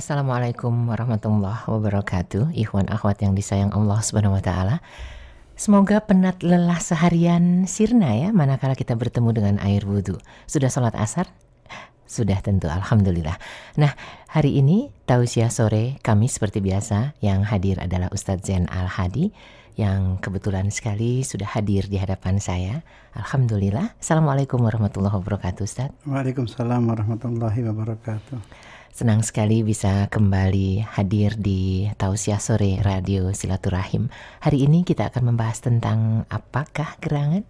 Assalamualaikum warahmatullahi wabarakatuh. Ikhwan akhwat yang disayang Allah Subhanahu wa taala. Semoga penat lelah seharian sirna ya manakala kita bertemu dengan air wudhu. Sudah sholat asar? Sudah tentu, alhamdulillah. Nah, hari ini tausiah sore kami seperti biasa, yang hadir adalah Ustadz Zain Al-Hadi yang kebetulan sekali sudah hadir di hadapan saya. Alhamdulillah. Assalamualaikum warahmatullahi wabarakatuh, Ustadz. Waalaikumsalam warahmatullahi wabarakatuh. Senang sekali bisa kembali hadir di Tausiah Sore Radio Silaturahim. Hari ini kita akan membahas tentang apakah gerangan?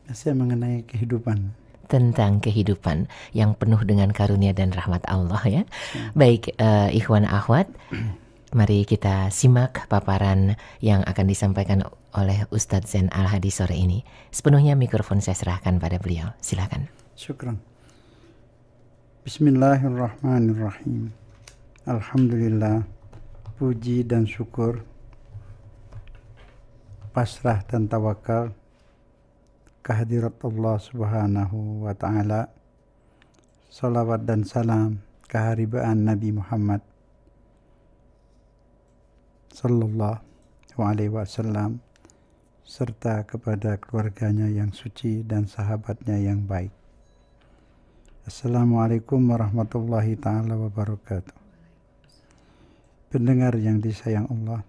Saya mengenai kehidupan. Tentang kehidupan yang penuh dengan karunia dan rahmat Allah ya. Baik, ikhwan akhwat, mari kita simak paparan yang akan disampaikan oleh Ustadz Zain Al-Hadi sore ini. Sepenuhnya mikrofon saya serahkan pada beliau. Silakan. Syukran. Bismillahirrahmanirrahim. Alhamdulillah, puji dan syukur, pasrah dan tawakal kehadirat Allah Subhanahu wa ta'ala. Salawat dan salam keharibaan Nabi Muhammad sallallahu alaihi wasallam serta kepada keluarganya yang suci dan sahabatnya yang baik. Assalamualaikum warahmatullahi ta'ala wabarakatuh. Pendengar yang disayang Allah,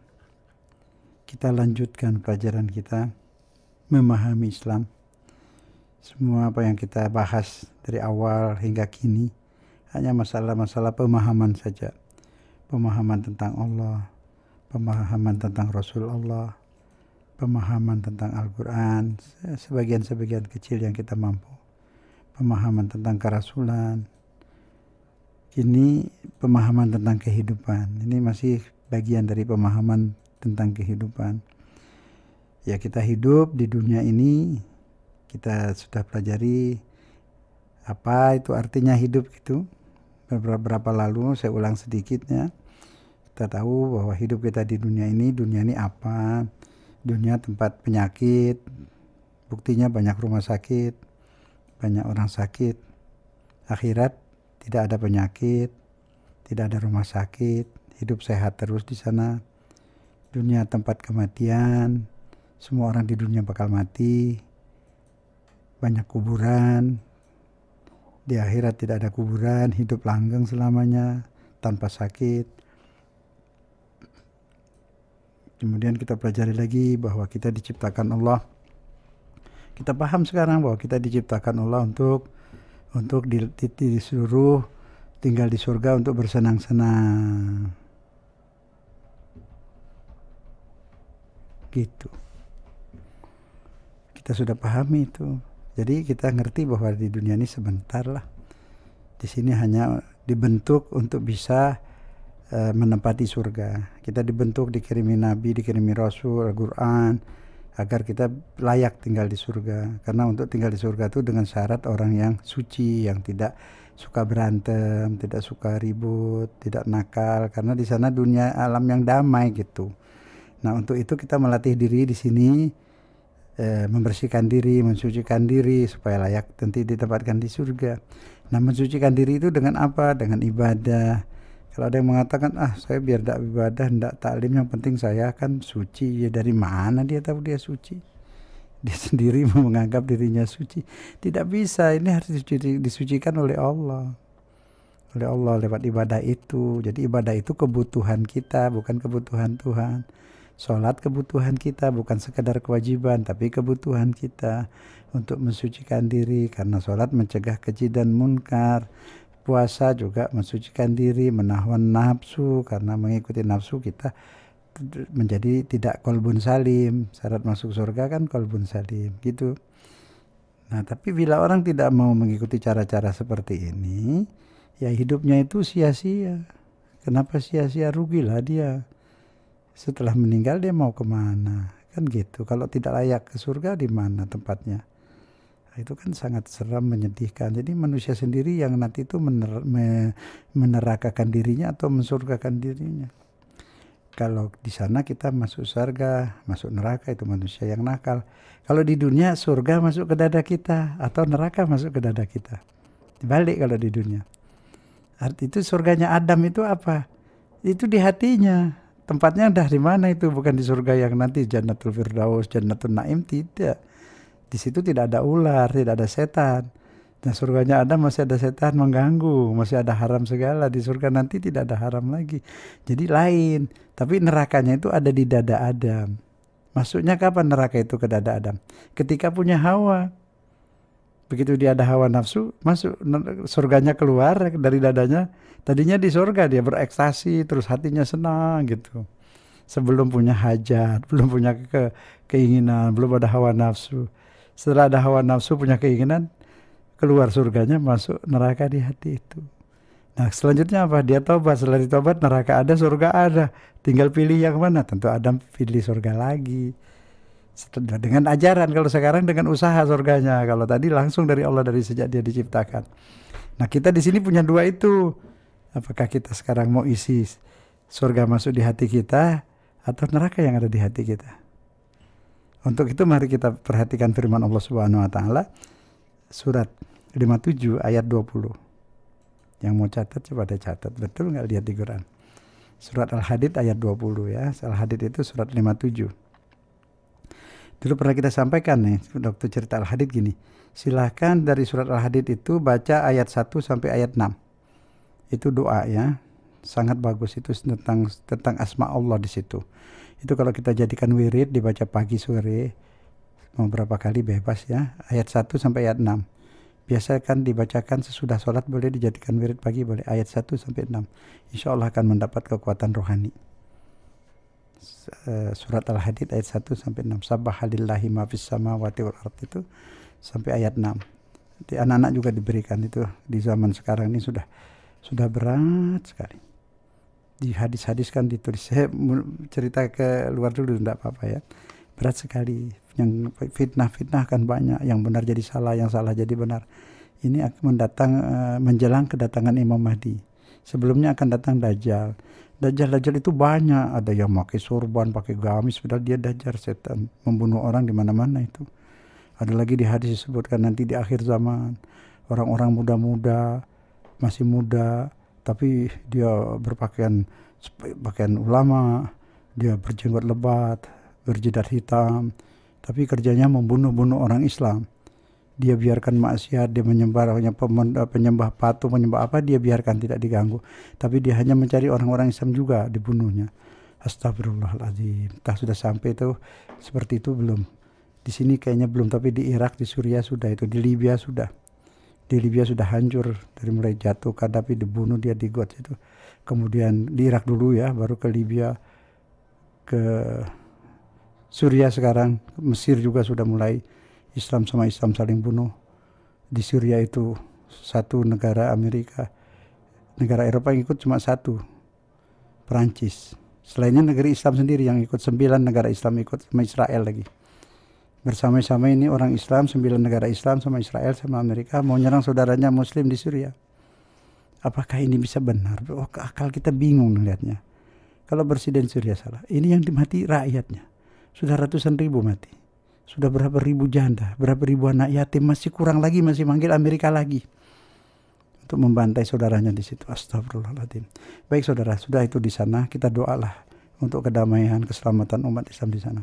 kita lanjutkan pelajaran kita memahami Islam. Semua apa yang kita bahas dari awal hingga kini hanya masalah-masalah pemahaman saja. Pemahaman tentang Allah, pemahaman tentang Rasul Allah, pemahaman tentang Al-Quran, sebagian-sebagian kecil yang kita mampu. Pemahaman tentang kerasulan, ini pemahaman tentang kehidupan. Ini masih bagian dari pemahaman tentang kehidupan. Ya, kita hidup di dunia ini, kita sudah pelajari apa itu artinya hidup itu. Beberapa lalu saya ulang sedikitnya. Kita tahu bahwa hidup kita di dunia ini apa? Dunia tempat penyakit, buktinya banyak rumah sakit, banyak orang sakit. Akhirat tidak ada penyakit, tidak ada rumah sakit, hidup sehat terus di sana. Dunia tempat kematian, semua orang di dunia bakal mati. Banyak kuburan. Di akhirat tidak ada kuburan, hidup langgeng selamanya tanpa sakit. Kemudian kita pelajari lagi bahwa kita diciptakan Allah. Kita paham sekarang bahwa kita diciptakan Allah untuk disuruh tinggal di surga untuk bersenang-senang. Gitu. Kita sudah pahami itu. Jadi kita ngerti bahwa di dunia ini sebentar lah. Di sini hanya dibentuk untuk bisa menempati surga. Kita dibentuk, dikirimi Nabi, dikirimi Rasul, Al-Quran, agar kita layak tinggal di surga. Karena untuk tinggal di surga itu dengan syarat orang yang suci, yang tidak suka berantem, tidak suka ribut, tidak nakal. Karena di sana dunia alam yang damai gitu. Nah, untuk itu kita melatih diri di sini, membersihkan diri, mensucikan diri supaya layak nanti ditempatkan di surga. Nah, mensucikan diri itu dengan apa? Dengan ibadah. Kalau ada yang mengatakan, saya biar tidak ibadah, tidak taklim, yang penting saya kan suci. Ya dari mana dia tahu dia suci? Dia sendiri menganggap dirinya suci. Tidak bisa, ini harus disucikan oleh Allah. Oleh Allah lewat ibadah itu. Jadi ibadah itu kebutuhan kita, bukan kebutuhan Tuhan. Sholat kebutuhan kita, bukan sekedar kewajiban, tapi kebutuhan kita untuk mensucikan diri. Karena sholat mencegah keji dan munkar. Puasa juga mensucikan diri, menahan nafsu, karena mengikuti nafsu kita menjadi tidak qalbun salim. Syarat masuk surga kan qalbun salim gitu. Nah, tapi bila orang tidak mau mengikuti cara-cara seperti ini, ya hidupnya itu sia-sia. Kenapa sia-sia? Rugilah dia. Setelah meninggal dia mau kemana? Kan gitu. Kalau tidak layak ke surga, di mana tempatnya? Itu kan sangat seram, menyedihkan. Jadi manusia sendiri yang nanti itu menerakakan dirinya atau mensurgakan dirinya. Kalau di sana kita masuk surga, masuk neraka, itu manusia yang nakal. Kalau di dunia surga masuk ke dada kita atau neraka masuk ke dada kita. Dibalik kalau di dunia. Arti itu surganya Adam itu apa? Itu di hatinya. Tempatnya dari mana itu? Bukan di surga yang nanti Jannatul Firdaus, Jannatul Naim, tidak. Di situ tidak ada ular, tidak ada setan. Nah surganya Adam masih ada setan mengganggu, masih ada haram segala. Di surga nanti tidak ada haram lagi. Jadi lain. Tapi nerakanya itu ada di dada Adam. Masuknya kapan neraka itu ke dada Adam? Ketika punya Hawa. Begitu dia ada hawa nafsu, masuk surganya keluar dari dadanya. Tadinya di surga dia berekstasi, terus hatinya senang gitu. Sebelum punya hajat, belum punya keinginan, belum ada hawa nafsu. Setelah ada hawa nafsu, punya keinginan, keluar surganya, masuk neraka di hati itu. Nah selanjutnya apa? Dia tobat. Setelah ditobat, neraka ada, surga ada. Tinggal pilih yang mana. Tentu Adam pilih surga lagi. Dengan ajaran, kalau sekarang dengan usaha surganya. Kalau tadi langsung dari Allah dari sejak dia diciptakan. Nah kita di sini punya dua itu. Apakah kita sekarang mau isi surga masuk di hati kita atau neraka yang ada di hati kita? Untuk itu mari kita perhatikan firman Allah Subhanahu Wa Taala surat 57 ayat 20. Yang mau catat coba deh catat, betul nggak lihat di Quran? Surat Al-Hadid ayat 20 ya. Al-Hadid itu surat 57. Dulu pernah kita sampaikan nih, waktu cerita Al-Hadid gini. Silahkan dari surat Al-Hadid itu baca ayat 1 sampai ayat 6. Itu doa ya. Sangat bagus itu tentang asma Allah di situ. Itu kalau kita jadikan wirid dibaca pagi sore, mau berapa kali bebas ya. Ayat 1 sampai ayat 6. Biasa kan dibacakan sesudah sholat, boleh dijadikan wirid pagi, boleh ayat 1 sampai 6. Insya Allah akan mendapat kekuatan rohani. Surat Al-Hadid ayat 1 sampai 6. Sabahalillahi ma fis samawati wal ardh itu sampai ayat 6. Jadi anak-anak juga diberikan itu di zaman sekarang ini sudah berat sekali. Di hadis-hadis kan ditulis. Saya cerita ke luar dulu enggak apa-apa ya. Berat sekali. Yang fitnah kan banyak, yang benar jadi salah, yang salah jadi benar. Ini akan menjelang kedatangan Imam Mahdi. Sebelumnya akan datang Dajjal. Dajjal itu banyak, ada yang pakai sorban, pakai gamis, padahal dia Dajjal, setan, membunuh orang di mana-mana itu. Ada lagi di hadis disebutkan nanti di akhir zaman, orang-orang muda-muda, masih muda, tapi dia berpakaian ulama, dia berjenggot lebat, berjidat hitam, tapi kerjanya membunuh orang Islam. Dia biarkan maksiat, dia penyembah patung, penyembah apa, dia biarkan tidak diganggu. Tapi dia hanya mencari orang-orang Islam juga dibunuhnya. Astagfirullahaladzim. Entah sudah sampai itu seperti itu belum. Di sini kayaknya belum, tapi di Irak, di Suriah sudah itu, di Libya sudah. Di Libya sudah hancur dari mulai jatuh Gaddafi dibunuh, dia digot itu. Kemudian di Irak dulu ya, baru ke Libya, ke Suriah sekarang, Mesir juga sudah mulai. Islam sama Islam saling bunuh. Di Syria itu satu negara Amerika. Negara Eropa yang ikut cuma satu, Perancis. Selainnya negeri Islam sendiri yang ikut 9 negara Islam ikut, sama Israel lagi. Bersama-sama ini orang Islam, 9 negara Islam sama Israel sama Amerika mau nyerang saudaranya Muslim di Syria. Apakah ini bisa benar? Oh, akal kita bingung melihatnya. Kalau presiden Syria salah, ini yang dimati rakyatnya. Sudah ratusan ribu mati. Sudah berapa ribu janda, berapa ribu anak yatim, masih kurang lagi, masih manggil Amerika lagi untuk membantai saudaranya di situ. Astagfirullahaladzim. Baik saudara, sudah itu di sana, kita doalah untuk kedamaian, keselamatan umat Islam di sana.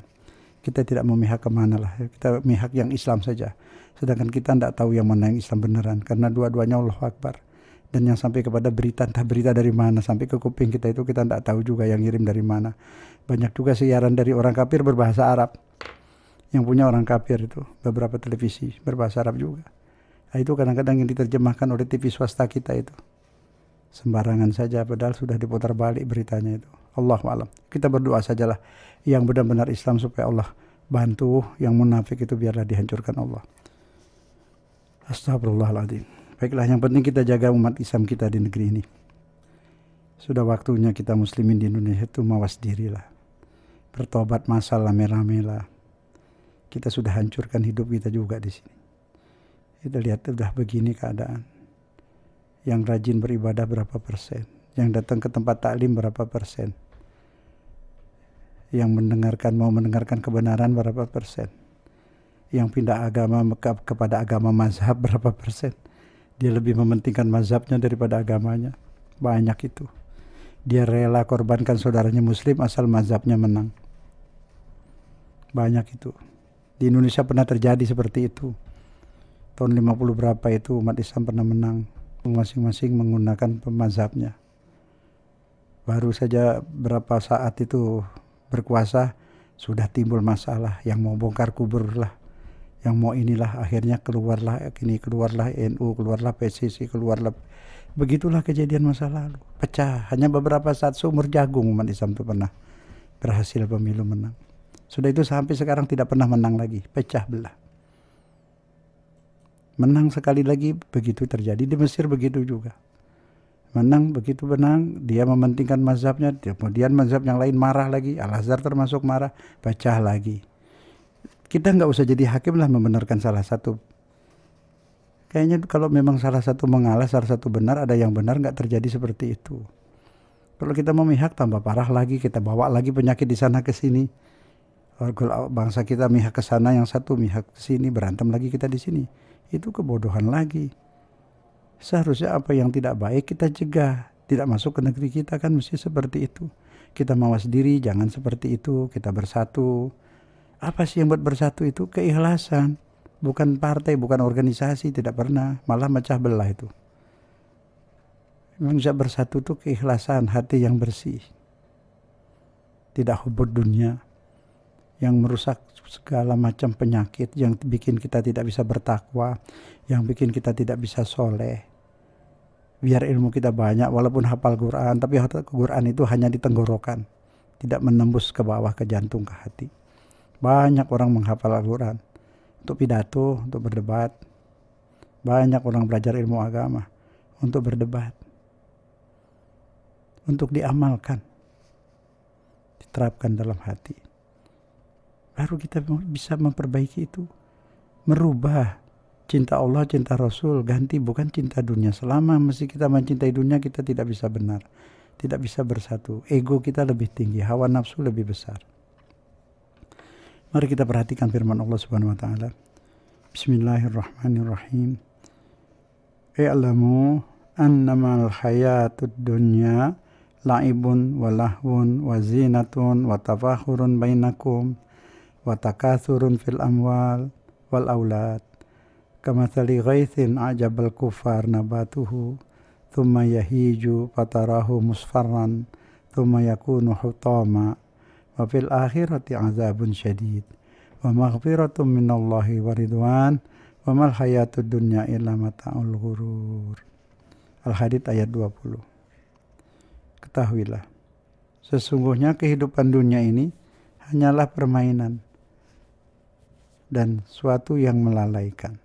Kita tidak memihak kemana lah, kita memihak yang Islam saja. Sedangkan kita tidak tahu yang mana yang Islam beneran, karena dua-duanya Allahu Akbar. Dan yang sampai kepada berita, entah berita dari mana, sampai ke kuping kita itu kita tidak tahu juga yang ngirim dari mana. Banyak juga siaran dari orang kafir berbahasa Arab. Yang punya orang kafir itu, beberapa televisi berbahasa Arab juga. Nah, itu kadang-kadang yang diterjemahkan oleh TV swasta kita itu. Sembarangan saja, padahal sudah diputar balik beritanya itu. Allahu a'lam. Kita berdoa sajalah yang benar-benar Islam supaya Allah bantu, yang munafik itu biarlah dihancurkan Allah. Astagfirullahaladzim. Baiklah, yang penting kita jaga umat Islam kita di negeri ini. Sudah waktunya kita muslimin di Indonesia itu mawas dirilah. Bertobat masal rame-rame lah. Kita sudah hancurkan hidup kita juga di sini. Kita lihat sudah begini keadaan. Yang rajin beribadah berapa persen? Yang datang ke tempat taklim berapa persen? Yang mau mendengarkan kebenaran berapa persen? Yang pindah agama kepada agama mazhab berapa persen? Dia lebih mementingkan mazhabnya daripada agamanya. Banyak itu. Dia rela korbankan saudaranya muslim asal mazhabnya menang. Banyak itu. Di Indonesia pernah terjadi seperti itu. Tahun 50 berapa itu umat Islam pernah menang. Masing-masing menggunakan mazhabnya. Baru saja berapa saat itu berkuasa, sudah timbul masalah. Yang mau bongkar kubur lah, yang mau inilah, akhirnya keluarlah ini, keluarlah NU, keluarlah PSSI, keluarlah. Begitulah kejadian masa lalu. Pecah. Hanya beberapa saat seumur jagung umat Islam itu pernah berhasil pemilu menang. Sudah itu sampai sekarang tidak pernah menang lagi. Pecah belah. Menang sekali lagi, begitu terjadi. Di Mesir begitu juga. Menang, begitu menang, dia mementingkan mazhabnya. Kemudian mazhab yang lain marah lagi. Al-Azhar termasuk marah. Pecah lagi. Kita nggak usah jadi hakim lah membenarkan salah satu. Kayaknya kalau memang salah satu mengalah, salah satu benar, ada yang benar, nggak terjadi seperti itu. Kalau kita memihak tambah parah lagi, kita bawa lagi penyakit di sana ke sini. Kalau bangsa kita mihak ke sana, yang satu mihak ke sini, berantem lagi kita di sini. Itu kebodohan lagi. Seharusnya apa yang tidak baik kita cegah, tidak masuk ke negeri kita, kan mesti seperti itu. Kita mawas diri, jangan seperti itu. Kita bersatu. Apa sih yang buat bersatu itu? Keikhlasan. Bukan partai, bukan organisasi, tidak pernah. Malah mecah belah itu. Memang bisa bersatu itu keikhlasan, hati yang bersih. Tidak hubud dunia. Yang merusak segala macam penyakit, yang bikin kita tidak bisa bertakwa, yang bikin kita tidak bisa soleh. Biar ilmu kita banyak, walaupun hafal Quran, tapi Quran itu hanya di tenggorokan, tidak menembus ke bawah, ke jantung, ke hati. Banyak orang menghafal Al-Quran untuk pidato, untuk berdebat. Banyak orang belajar ilmu agama untuk berdebat, untuk diamalkan, diterapkan dalam hati. Baru kita bisa memperbaiki itu. Merubah cinta Allah, cinta Rasul, ganti bukan cinta dunia. Selama mesti kita mencintai dunia, kita tidak bisa benar. Tidak bisa bersatu. Ego kita lebih tinggi, hawa nafsu lebih besar. Mari kita perhatikan firman Allah Subhanahu wa taala. Bismillahirrahmanirrahim. I'lamu annamal hayatud dunya la'ibun wa lahwun wa zinatun wa tafakhurun bainakum wa takathurun fil amwal wal aulad kamathali ghaithin a'jabal kuffar nabatuhu thumma yahiju fatarahu musfarran thumma yakunu hutama wa fil akhirati azabun syadid wa maghfiratun minallahi wa ridwan wa mal hayatud dunya illa mata'ul ghurur. Al-Hadid ayat 20. Ketahuilah, sesungguhnya kehidupan dunia ini hanyalah permainan dan suatu yang melalaikan.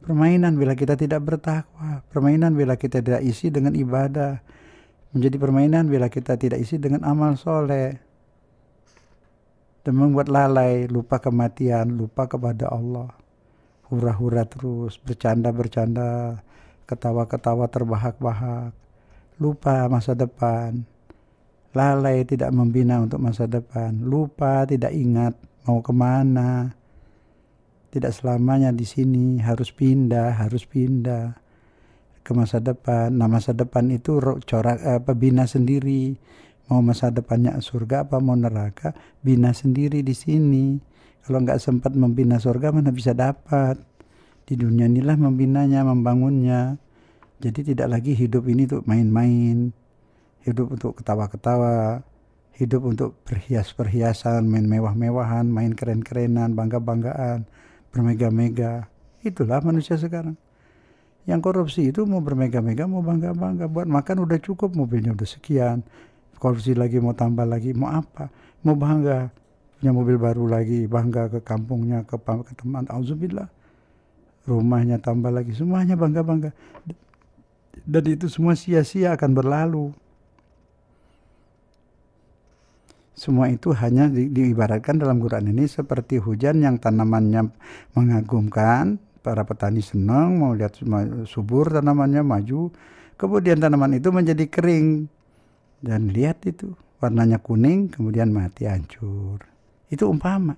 Permainan bila kita tidak bertakwa, permainan bila kita tidak isi dengan ibadah, menjadi permainan bila kita tidak isi dengan amal soleh, dan membuat lalai, lupa kematian, lupa kepada Allah, hura-hura terus, bercanda-bercanda, ketawa-ketawa terbahak-bahak, lupa masa depan, lalai tidak membina untuk masa depan, lupa tidak ingat mau kemana. Tidak selamanya di sini, harus pindah ke masa depan. Nah, masa depan itu corak bina sendiri. Mau masa depannya surga apa mau neraka, bina sendiri di sini. Kalau nggak sempat membina surga, mana bisa dapat. Di dunia inilah membinanya, membangunnya. Jadi tidak lagi hidup ini untuk main-main, hidup untuk ketawa-ketawa, hidup untuk perhias-perhiasan, main mewah-mewahan, main keren-kerenan, bangga-banggaan, bermega-mega. Itulah manusia sekarang. Yang korupsi itu mau bermega-mega, mau bangga-bangga. Buat makan udah cukup, mobilnya udah sekian. Korupsi lagi, mau tambah lagi, mau apa? Mau bangga, punya mobil baru lagi, bangga ke kampungnya, ke teman. Auzubillah. Rumahnya tambah lagi, semuanya bangga-bangga. Dan itu semua sia-sia, akan berlalu. Semua itu hanya diibaratkan dalam Quran ini seperti hujan yang tanamannya mengagumkan, para petani senang mau lihat subur tanamannya maju, kemudian tanaman itu menjadi kering dan lihat itu warnanya kuning kemudian mati hancur. Itu umpama.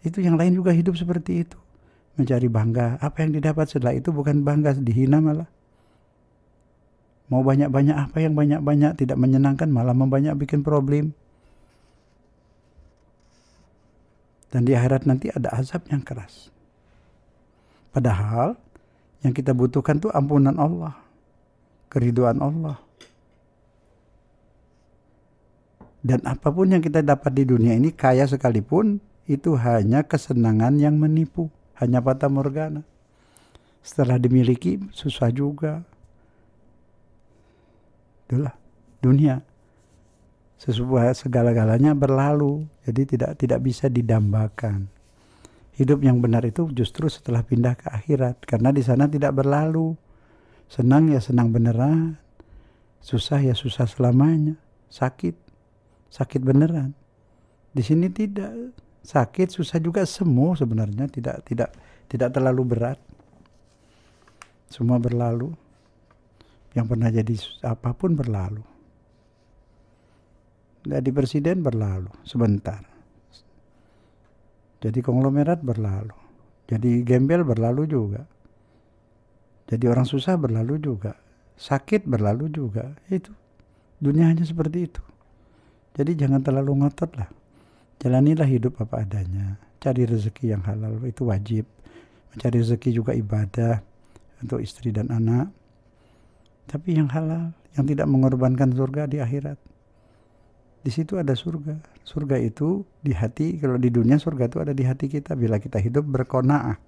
Itu yang lain juga hidup seperti itu, mencari bangga. Apa yang didapat setelah itu bukan bangga, dihina malah. Mau banyak-banyak apa yang banyak-banyak tidak menyenangkan, malah membanyak bikin problem. Dan di akhirat nanti ada azab yang keras. Padahal yang kita butuhkan tuh ampunan Allah, keridhaan Allah. Dan apapun yang kita dapat di dunia ini, kaya sekalipun, itu hanya kesenangan yang menipu, hanya fata morgana. Setelah dimiliki susah juga. Itulah dunia. Segala-galanya berlalu, jadi tidak bisa didambakan. Hidup yang benar itu justru setelah pindah ke akhirat, karena di sana tidak berlalu. Senang ya senang beneran, susah ya susah selamanya, sakit beneran. Di sini tidak, sakit susah juga semu sebenarnya, tidak terlalu berat. Semua berlalu. Yang pernah jadi apapun berlalu. Jadi presiden berlalu sebentar. Jadi konglomerat berlalu. Jadi gembel berlalu juga. Jadi orang susah berlalu juga. Sakit berlalu juga. Itu. Dunia hanya seperti itu. Jadi jangan terlalu ngotot lah. Jalanilah hidup apa adanya. Cari rezeki yang halal itu wajib. Mencari rezeki juga ibadah untuk istri dan anak. Tapi yang halal, yang tidak mengorbankan surga di akhirat. Di situ ada surga. Surga itu di hati. Kalau di dunia surga itu ada di hati kita bila kita hidup berqanaah.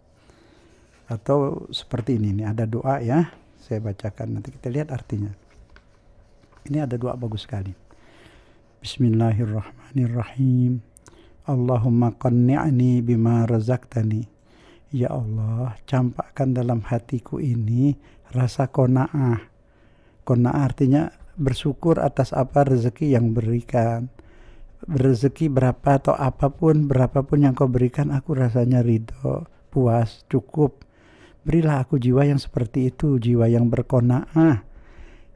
Atau seperti ini ada doa ya. Saya bacakan nanti kita lihat artinya. Ini ada doa bagus sekali. Bismillahirrahmanirrahim. Allahumma qanni'ni bima razaqtani. Ya Allah, campakkan dalam hatiku ini rasa qanaah. Qanaah artinya bersyukur atas apa rezeki yang berikan. Rezeki berapa atau apapun, berapapun yang kau berikan, aku rasanya ridho, puas, cukup. Berilah aku jiwa yang seperti itu, jiwa yang berqanaah,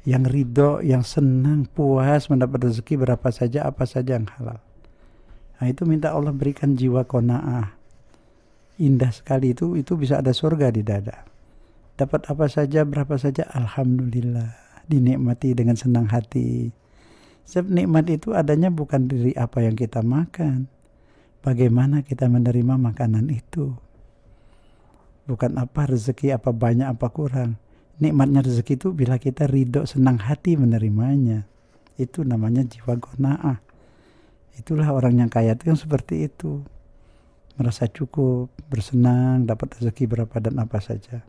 yang ridho, yang senang, puas mendapat rezeki berapa saja, apa saja yang halal. Nah itu minta Allah berikan jiwa qanaah. Indah sekali itu bisa ada surga di dada. Dapat apa saja, berapa saja, alhamdulillah. Dinikmati dengan senang hati. Sebab nikmat itu adanya bukan dari apa yang kita makan. Bagaimana kita menerima makanan itu. Bukan apa rezeki, apa banyak, apa kurang. Nikmatnya rezeki itu bila kita ridho, senang hati menerimanya. Itu namanya jiwa qanaah. Itulah orang yang kaya itu yang seperti itu. Merasa cukup, bersenang, dapat rezeki berapa dan apa saja.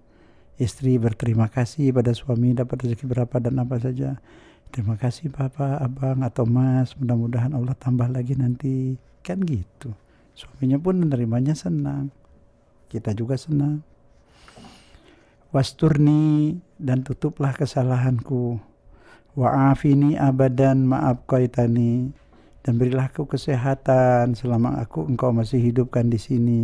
Istri berterima kasih pada suami dapat rezeki berapa dan apa saja. Terima kasih papa, abang atau mas. Mudah-mudahan Allah tambah lagi nanti. Kan gitu. Suaminya pun menerimanya senang. Kita juga senang. Wasturni dan tutuplah kesalahanku. Wa'afini abadan ma'abqaitani. Dan berilah aku kesehatan selama engkau masih hidupkan di sini.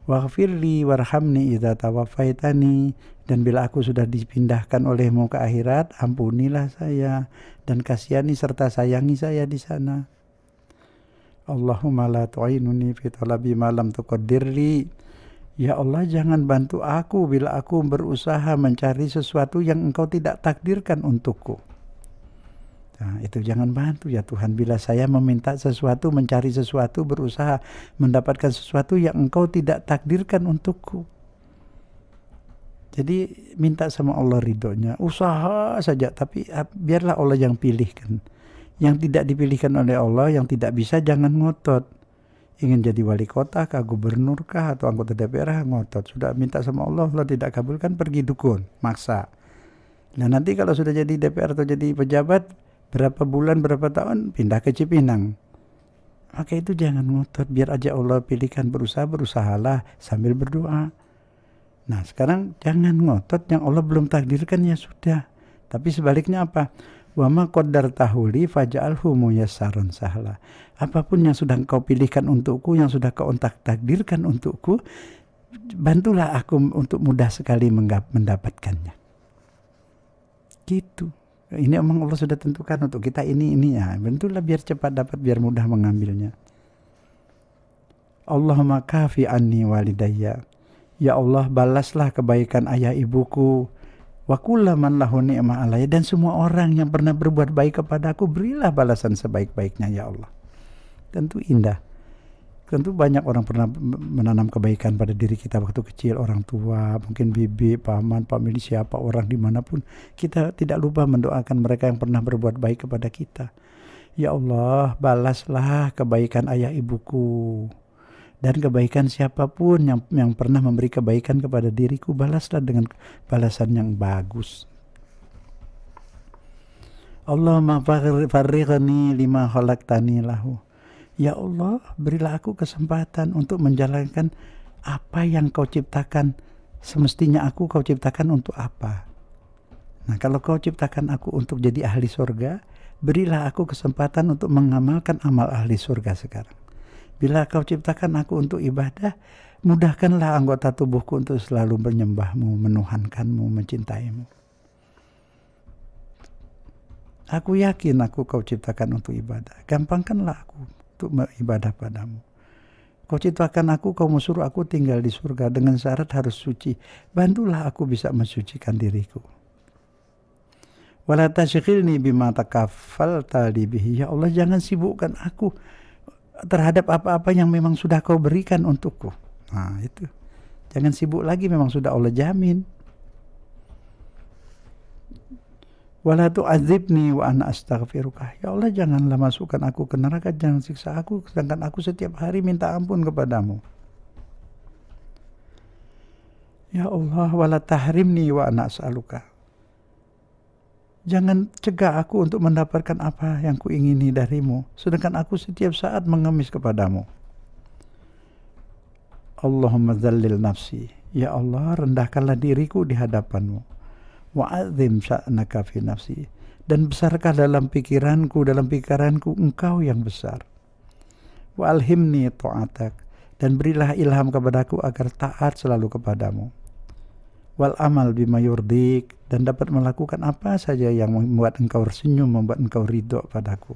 Waghfirli warhamni idza tawaffaitani, dan bila aku sudah dipindahkan olehmu ke akhirat, ampunilah saya dan kasihani serta sayangi saya di sana. Allahumma la tu'inuni fi talabi ma lam tuqaddirli. Ya Allah, jangan bantu aku bila aku berusaha mencari sesuatu yang engkau tidak takdirkan untukku. Nah, itu jangan bantu ya Tuhan bila saya meminta sesuatu, mencari sesuatu, berusaha mendapatkan sesuatu yang engkau tidak takdirkan untukku. Jadi minta sama Allah ridhonya, usaha saja, tapi biarlah Allah yang pilihkan. Yang tidak dipilihkan oleh Allah, yang tidak bisa jangan ngotot. Ingin jadi wali kota kah, gubernur kah, atau anggota DPR ngotot. Sudah minta sama Allah, Allah tidak kabulkan, pergi dukun, maksa. Nah nanti kalau sudah jadi DPR atau jadi pejabat, berapa bulan, berapa tahun, pindah ke Cipinang. Maka itu jangan ngotot, biar aja Allah pilihkan, berusahalah sambil berdoa. Nah sekarang jangan ngotot, yang Allah belum takdirkan ya sudah. Tapi sebaliknya apa? Wa ma qaddartahu li faj'alhu muyassarun sahla. Apapun yang sudah engkau pilihkan untukku, yang sudah kau takdirkan untukku, bantulah aku untuk mudah sekali mendapatkannya. Gitu. Ini memang Allah sudah tentukan untuk kita ini ya. Bantulah biar cepat dapat, biar mudah mengambilnya. Allahumma kafi anni walidayya. Ya Allah, balaslah kebaikan ayah ibuku Wa kullaman lahu ni'mah alayya, dan semua orang yang pernah berbuat baik kepadaku berilah balasan sebaik-baiknya ya Allah. Tentu indah. Tentu banyak orang pernah menanam kebaikan pada diri kita waktu kecil, orang tua, mungkin bibi, paman, pemilik, siapa orang dimanapun. Kita tidak lupa mendoakan mereka yang pernah berbuat baik kepada kita. Ya Allah, balaslah kebaikan ayah ibuku, dan kebaikan siapapun yang pernah memberi kebaikan kepada diriku, balaslah dengan balasan yang bagus. Allahumma farrighni lima khalaqtani lahu. Ya Allah, berilah aku kesempatan untuk menjalankan apa yang kau ciptakan. Semestinya kau ciptakan untuk apa? Nah, kalau kau ciptakan aku untuk jadi ahli surga, berilah aku kesempatan untuk mengamalkan amal ahli surga sekarang. Bila kau ciptakan aku untuk ibadah, mudahkanlah anggota tubuhku untuk selalu menyembahmu, menuhankanmu, mencintaimu. Aku yakin kau ciptakan untuk ibadah. Gampangkanlah aku untuk beribadah padamu. Kau ciptakan aku, kau mau suruh aku tinggal di surga dengan syarat harus suci. Bantulah aku bisa mensucikan diriku. Wala tashghilni bima takaffalta li bihi. Ya Allah, jangan sibukkan aku terhadap apa-apa yang memang sudah kau berikan untukku. Nah, itu. Jangan sibuk lagi, memang sudah Allah jamin. Wala tu'adzibni wa ana astaghfiruka. Ya Allah, janganlah masukkan aku ke neraka, jangan siksa aku, sedangkan aku setiap hari minta ampun kepadamu. Ya Allah, wala tahrimni wa ana as'aluka. Jangan cegah aku untuk mendapatkan apa yang kuingini darimu, sedangkan aku setiap saat mengemis kepadamu. Allahumma dzallil nafsi. Ya Allah, rendahkanlah diriku di hadapanmu. Wa'adzim sya'naka fi nafsi, dan besarkah dalam pikiranku engkau yang besar. Wa alhimni ta'atak, dan berilah ilham kepadaku agar taat selalu kepadamu. Wal amal bima yurdik, dan dapat melakukan apa saja yang membuat engkau tersenyum, membuat engkau ridho padaku.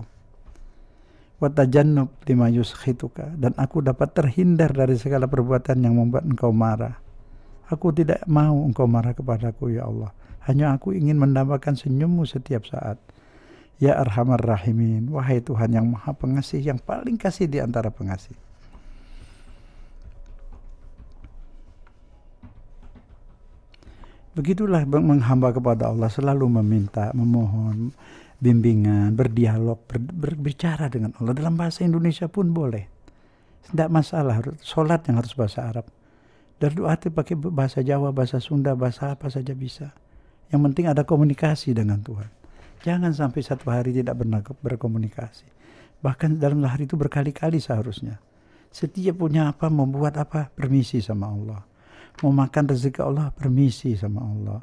Wa tajannub lima yuskhituka, dan aku dapat terhindar dari segala perbuatan yang membuat engkau marah. Aku tidak mau engkau marah kepadaku ya Allah. Hanya aku ingin mendapatkan senyummu setiap saat. Ya Arhamar Rahimin, wahai Tuhan yang Maha Pengasih, yang paling kasih di antara pengasih. Begitulah menghamba kepada Allah, selalu meminta, memohon bimbingan, berdialog, berbicara dengan Allah. Dalam bahasa Indonesia pun boleh. Tidak masalah, sholat yang harus bahasa Arab. Dan doa itu pakai bahasa Jawa, bahasa Sunda, bahasa apa saja bisa. Yang penting ada komunikasi dengan Tuhan. Jangan sampai satu hari tidak berkomunikasi. Bahkan dalam hari itu berkali-kali seharusnya. Setiap punya apa, membuat apa, permisi sama Allah. Mau makan rezeki Allah, permisi sama Allah.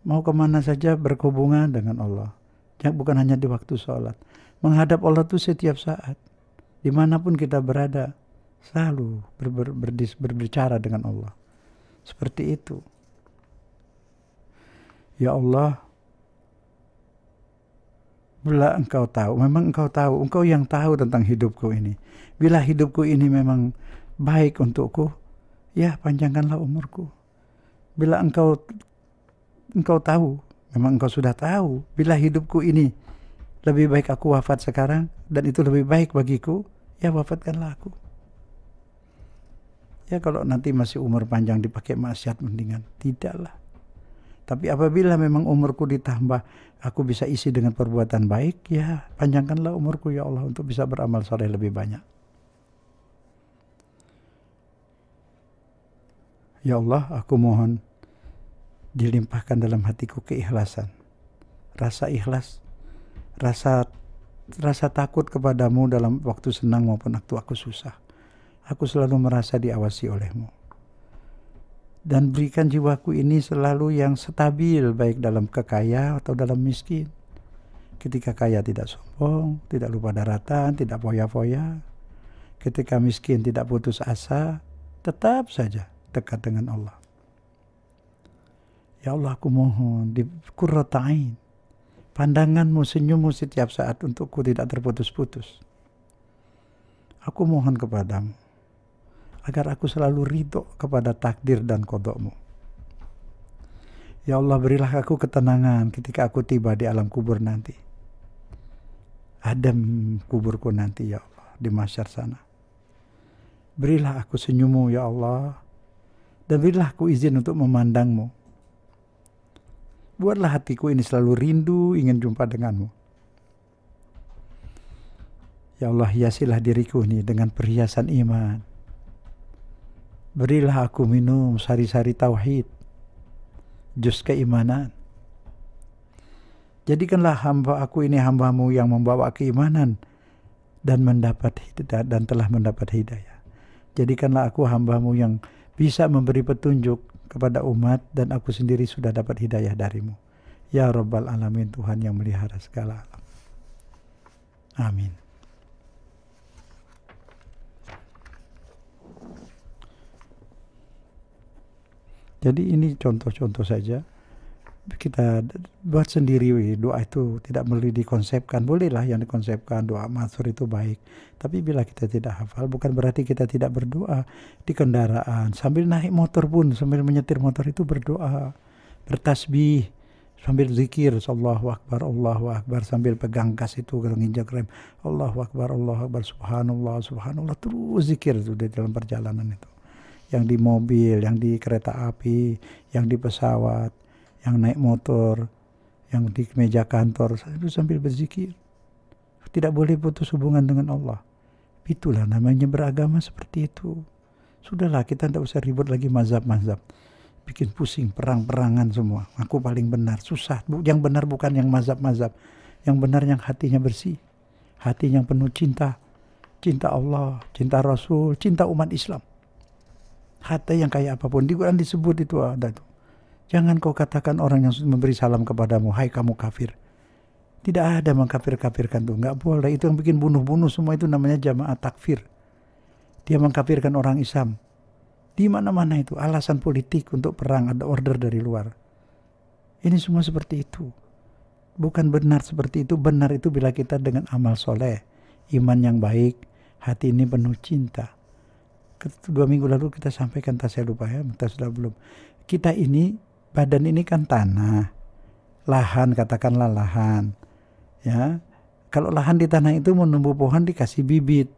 Mau kemana saja berhubungan dengan Allah. Bukan hanya di waktu sholat. Menghadap Allah itu setiap saat. Dimanapun kita berada, selalu berbicara dengan Allah. Seperti itu. Ya Allah, bila engkau tahu, memang engkau tahu, engkau yang tahu tentang hidupku ini. Bila hidupku ini memang baik untukku, ya panjangkanlah umurku. Bila engkau tahu, memang engkau sudah tahu, bila hidupku ini lebih baik aku wafat sekarang, dan itu lebih baik bagiku, ya wafatkanlah aku. Ya kalau nanti masih umur panjang dipakai maksiat mendingan, tidaklah. Tapi apabila memang umurku ditambah, aku bisa isi dengan perbuatan baik, ya panjangkanlah umurku ya Allah untuk bisa beramal saleh lebih banyak. Ya Allah, aku mohon dilimpahkan dalam hatiku keikhlasan. Rasa ikhlas, rasa takut kepadamu dalam waktu senang maupun waktu aku susah. Aku selalu merasa diawasi olehmu. Dan berikan jiwaku ini selalu yang stabil, baik dalam kekayaan atau dalam miskin. Ketika kaya tidak sombong, tidak lupa daratan, tidak foya-foya. Ketika miskin tidak putus asa, tetap saja dekat dengan Allah. Ya Allah, aku mohon di qurrata ain, pandanganmu, senyummu setiap saat untukku tidak terputus-putus. Aku mohon kepadamu agar aku selalu ridho kepada takdir dan qada'mu. Ya Allah, berilah aku ketenangan ketika aku tiba di alam kubur nanti. Adem kuburku nanti ya Allah di mahsyar sana. Berilah aku senyummu ya Allah, dan berilah aku izin untuk memandangmu. Buatlah hatiku ini selalu rindu ingin jumpa denganmu. Ya Allah, hiasilah diriku ini dengan perhiasan iman. Berilah aku minum sari-sari tauhid, jus keimanan. Jadikanlah hamba aku ini hambamu yang membawa keimanan dan mendapat hidayah dan telah mendapat hidayah. Jadikanlah aku hambamu yang bisa memberi petunjuk kepada umat dan aku sendiri sudah dapat hidayah darimu. Ya Rabbal Alamin, Tuhan yang melihara segala alam. Amin. Jadi ini contoh-contoh saja. Kita buat sendiri doa itu, tidak perlu dikonsepkan. Bolehlah yang dikonsepkan, doa matsur itu baik. Tapi bila kita tidak hafal, bukan berarti kita tidak berdoa. Di kendaraan, sambil naik motor pun, sambil menyetir motor itu berdoa, bertasbih, sambil zikir, Allahu Akbar, sambil pegang gas itu, kalau nginjak rem, Allahu Akbar, subhanallah, subhanallah, terus zikir itu di dalam perjalanan itu. Yang di mobil, yang di kereta api, yang di pesawat, yang naik motor, yang di meja kantor, itu sambil berzikir. Tidak boleh putus hubungan dengan Allah. Itulah namanya beragama seperti itu. Sudahlah, kita tidak usah ribut lagi mazhab-mazhab. Bikin pusing, perang-perangan semua. Aku paling benar, susah. Yang benar bukan yang mazhab-mazhab. Yang benar yang hatinya bersih. Hati yang penuh cinta. Cinta Allah, cinta Rasul, cinta umat Islam. Hati yang kayak apapun. Di Quran disebut itu ada tuh. Jangan kau katakan orang yang memberi salam kepadamu, hai kamu kafir. Tidak ada mengkafir-kafirkan tuh. Nggak boleh. Itu yang bikin bunuh-bunuh semua itu namanya jamaah takfir. Dia mengkafirkan orang Islam. Di mana-mana itu alasan politik untuk perang, ada order dari luar. Ini semua seperti itu. Bukan benar seperti itu. Benar itu bila kita dengan amal soleh, iman yang baik, hati ini penuh cinta. 2 minggu lalu kita sampaikan, saya lupa ya, sudah belum. Kita ini, badan ini kan tanah, lahan, katakanlah lahan. Ya, kalau lahan di tanah itu menumbuh pohon dikasih bibit.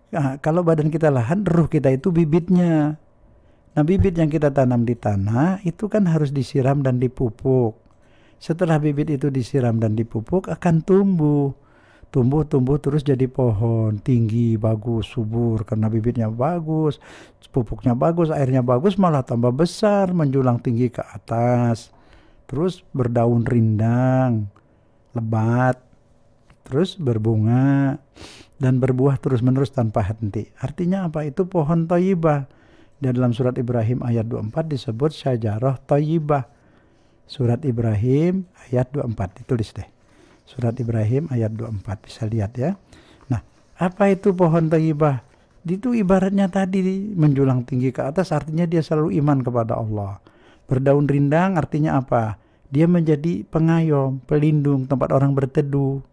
Nah, kalau badan kita lahan, ruh kita itu bibitnya. Nah, bibit yang kita tanam di tanah itu kan harus disiram dan dipupuk. Setelah bibit itu disiram dan dipupuk akan tumbuh terus jadi pohon tinggi, bagus, subur, karena bibitnya bagus, pupuknya bagus, airnya bagus, malah tambah besar, menjulang tinggi ke atas, terus berdaun rindang, lebat, terus berbunga dan berbuah terus-menerus tanpa henti. Artinya apa? Itu pohon thayyibah. Di dalam surat Ibrahim ayat 24 disebut syajarah thayyibah. Surat Ibrahim ayat 24, ditulis deh. Surat Ibrahim ayat 24, bisa lihat ya. Nah, apa itu pohon thayyibah? Itu ibaratnya tadi menjulang tinggi ke atas, artinya dia selalu iman kepada Allah. Berdaun rindang artinya apa? Dia menjadi pengayom, pelindung, tempat orang berteduh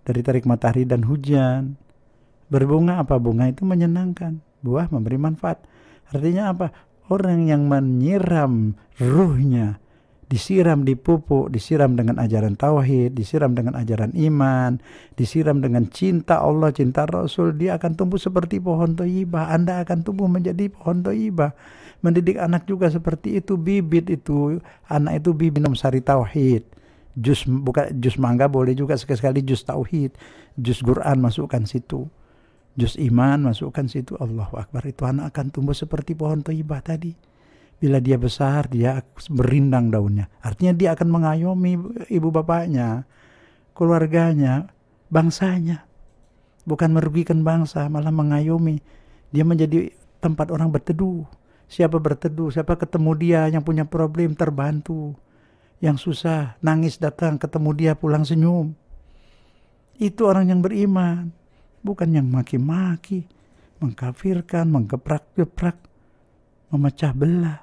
dari terik matahari dan hujan. Berbunga apa? Bunga itu menyenangkan, buah memberi manfaat. Artinya apa? Orang yang menyiram ruhnya, disiram, dipupuk, disiram dengan ajaran tauhid, disiram dengan ajaran iman, disiram dengan cinta Allah, cinta Rasul, dia akan tumbuh seperti pohon thayyibah. Anda akan tumbuh menjadi pohon thayyibah. Mendidik anak juga seperti itu, bibit itu, anak itu bibit minum sari tauhid. Jus, bukan jus mangga, boleh juga sekali-sekali jus tauhid, jus Quran masukkan situ, jus iman masukkan situ. Allahu Akbar, itu anak akan tumbuh seperti pohon thayyibah tadi. Bila dia besar, dia berindang daunnya. Artinya dia akan mengayomi ibu bapaknya, keluarganya, bangsanya. Bukan merugikan bangsa, malah mengayomi. Dia menjadi tempat orang berteduh. Siapa berteduh, siapa ketemu dia yang punya problem terbantu. Yang susah, nangis datang, ketemu dia pulang senyum. Itu orang yang beriman. Bukan yang maki-maki, mengkafirkan, menggeprak-geprak, memecah belah.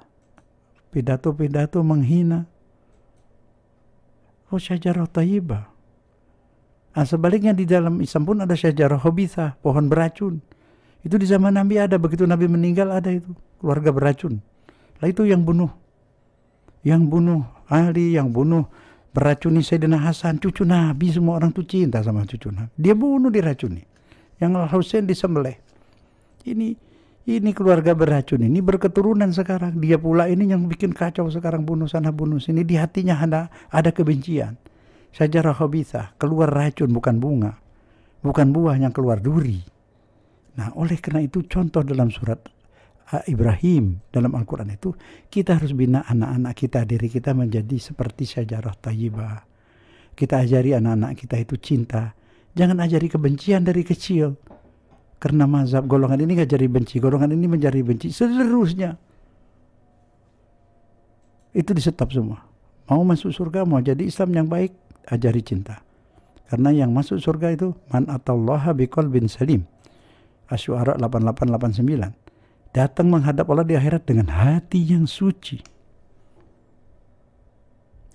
Pidato-pidato menghina. Oh, syajarah thayyibah. Nah, sebaliknya di dalam Islam pun ada syajarah khabithah, pohon beracun. Itu di zaman Nabi ada, begitu Nabi meninggal ada itu, keluarga beracun. Lah itu yang bunuh Ali yang bunuh, beracuni Sayyidina Hasan, cucu Nabi, semua orang tuh cinta sama cucu Nabi. Dia bunuh, diracuni. Yang Al-Husain disembelih. Ini keluarga beracun, ini berketurunan sekarang. Dia pula ini yang bikin kacau sekarang, bunuh sana bunuh sini. Di hatinya ada kebencian. Syajarah khabithah, keluar racun bukan bunga. Bukan buah yang keluar duri. Nah, oleh karena itu contoh dalam surat Ibrahim dalam Al-Quran itu, kita harus bina anak-anak kita, diri kita menjadi seperti syajarah thayyibah. Kita ajari anak-anak kita itu cinta. Jangan ajari kebencian dari kecil. Karena mazhab golongan ini ngajari benci, golongan ini menjadi benci, seterusnya. Itu disetop semua. Mau masuk surga, mau jadi Islam yang baik, ajari cinta. Karena yang masuk surga itu man atallaha biqalbin salim. Asy-Syu'ara 8889. Datang menghadap Allah di akhirat dengan hati yang suci.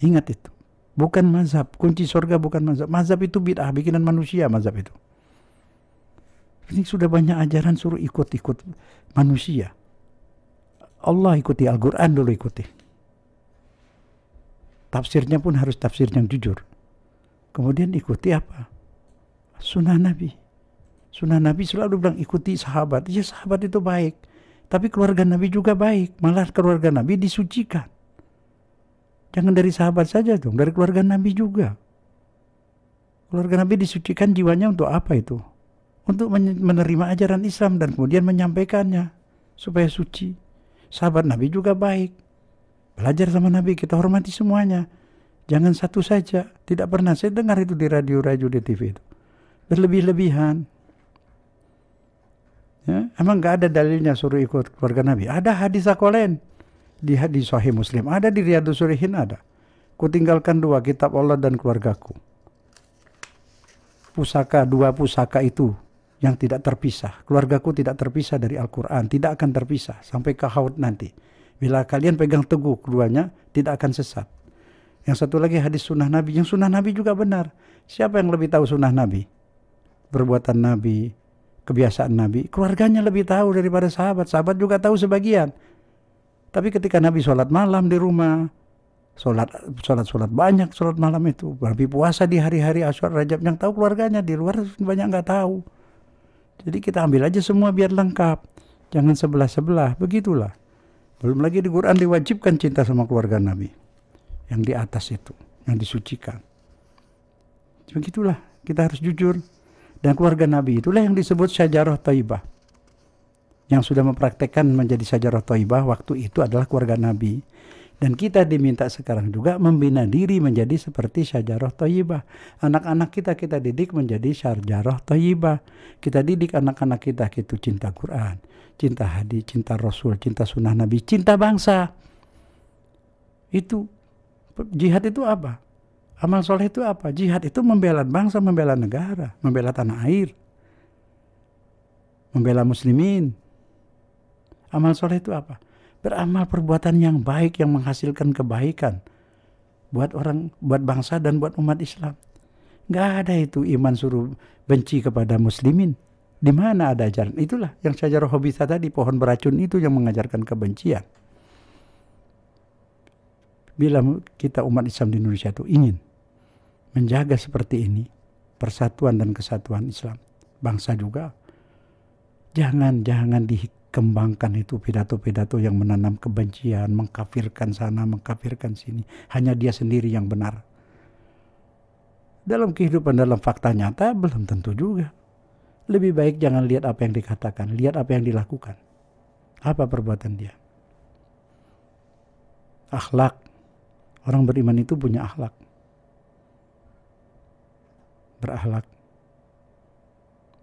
Ingat itu. Bukan mazhab. Kunci surga bukan mazhab. Mazhab itu bid'ah, bikinan manusia mazhab itu. Ini sudah banyak ajaran suruh ikut-ikut manusia. Allah ikuti, Al-Quran dulu ikuti. Tafsirnya pun harus tafsir yang jujur. Kemudian ikuti apa? Sunnah Nabi. Sunnah Nabi selalu bilang ikuti sahabat. Ya, sahabat itu baik. Tapi keluarga Nabi juga baik. Malah keluarga Nabi disucikan. Jangan dari sahabat saja dong. Dari keluarga Nabi juga. Keluarga Nabi disucikan jiwanya untuk apa itu? Untuk menerima ajaran Islam dan kemudian menyampaikannya. Supaya suci. Sahabat Nabi juga baik. Belajar sama Nabi. Kita hormati semuanya. Jangan satu saja. Tidak pernah saya dengar itu di radio-radio di TV itu. Berlebih-lebihan. Ya, emang gak ada dalilnya suruh ikut keluarga Nabi. Ada hadis sakolen di hadis Sahih Muslim, ada di Riyadhus Shalihin ada. Kutinggalkan dua, kitab Allah dan keluargaku. Dua pusaka itu yang tidak terpisah. Keluargaku tidak terpisah dari Al-Quran, tidak akan terpisah sampai ke haud nanti. Bila kalian pegang teguh keduanya, tidak akan sesat. Yang satu lagi hadis sunnah Nabi, yang sunnah Nabi juga benar. Siapa yang lebih tahu sunnah Nabi? Perbuatan Nabi, kebiasaan Nabi, keluarganya lebih tahu daripada sahabat. Sahabat juga tahu sebagian. Tapi ketika Nabi sholat malam di rumah, sholat banyak sholat malam itu, Nabi puasa di hari-hari Asyura Rajab, yang tahu keluarganya, di luar banyak nggak tahu. Jadi kita ambil aja semua biar lengkap, jangan sebelah-sebelah, begitulah. Belum lagi di Quran diwajibkan cinta sama keluarga Nabi, yang di atas itu, yang disucikan. Begitulah, kita harus jujur. Dan keluarga Nabi itulah yang disebut syajarah thayyibah. Yang sudah mempraktekkan menjadi syajarah thayyibah waktu itu adalah keluarga Nabi. Dan kita diminta sekarang juga membina diri menjadi seperti syajarah thayyibah. Anak-anak kita didik menjadi syajarah thayyibah. Kita didik anak-anak kita itu cinta Quran, cinta hadis, cinta Rasul, cinta sunnah Nabi, cinta bangsa. Itu jihad itu apa? Amal soleh itu apa? Jihad itu membela bangsa, membela negara, membela tanah air, membela muslimin. Amal soleh itu apa? Beramal perbuatan yang baik yang menghasilkan kebaikan buat bangsa dan buat umat Islam. Nggak ada itu iman suruh benci kepada muslimin. Di mana ada ajaran? Itulah yang syajarah khabithah tadi, pohon beracun itu yang mengajarkan kebencian. Bila kita umat Islam di Indonesia itu ingin menjaga seperti ini, persatuan dan kesatuan Islam, bangsa juga, jangan dikembangkan itu pidato-pidato yang menanam kebencian, mengkafirkan sana, mengkafirkan sini. Hanya dia sendiri yang benar. Dalam kehidupan, dalam fakta nyata, belum tentu juga. Lebih baik jangan lihat apa yang dikatakan, lihat apa yang dilakukan. Apa perbuatan dia. Akhlak. Orang beriman itu punya akhlak. Berakhlak.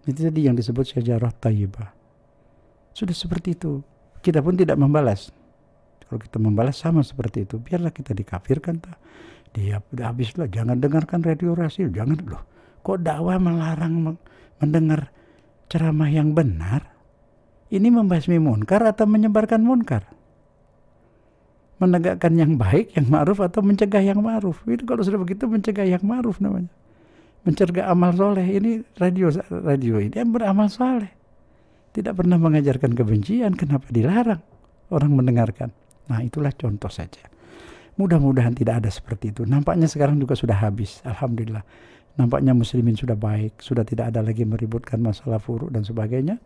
Itu tadi yang disebut syajarah thayyibah. Sudah seperti itu. Kita pun tidak membalas. Kalau kita membalas sama seperti itu, biarlah kita dikafirkan. Dia udah habislah. Jangan dengarkan radio Rasul. Jangan loh. Kok dakwah melarang mendengar ceramah yang benar? Ini membasmi munkar atau menyebarkan munkar? Menegakkan yang baik, yang ma'ruf, atau mencegah yang ma'ruf? Itu kalau sudah begitu mencegah yang ma'ruf namanya. Mencegah amal soleh. Ini radio ini yang beramal soleh. Tidak pernah mengajarkan kebencian. Kenapa dilarang orang mendengarkan? Nah, itulah contoh saja. Mudah-mudahan tidak ada seperti itu. Nampaknya sekarang juga sudah habis, alhamdulillah. Nampaknya muslimin sudah baik, sudah tidak ada lagi meributkan masalah furu dan sebagainya.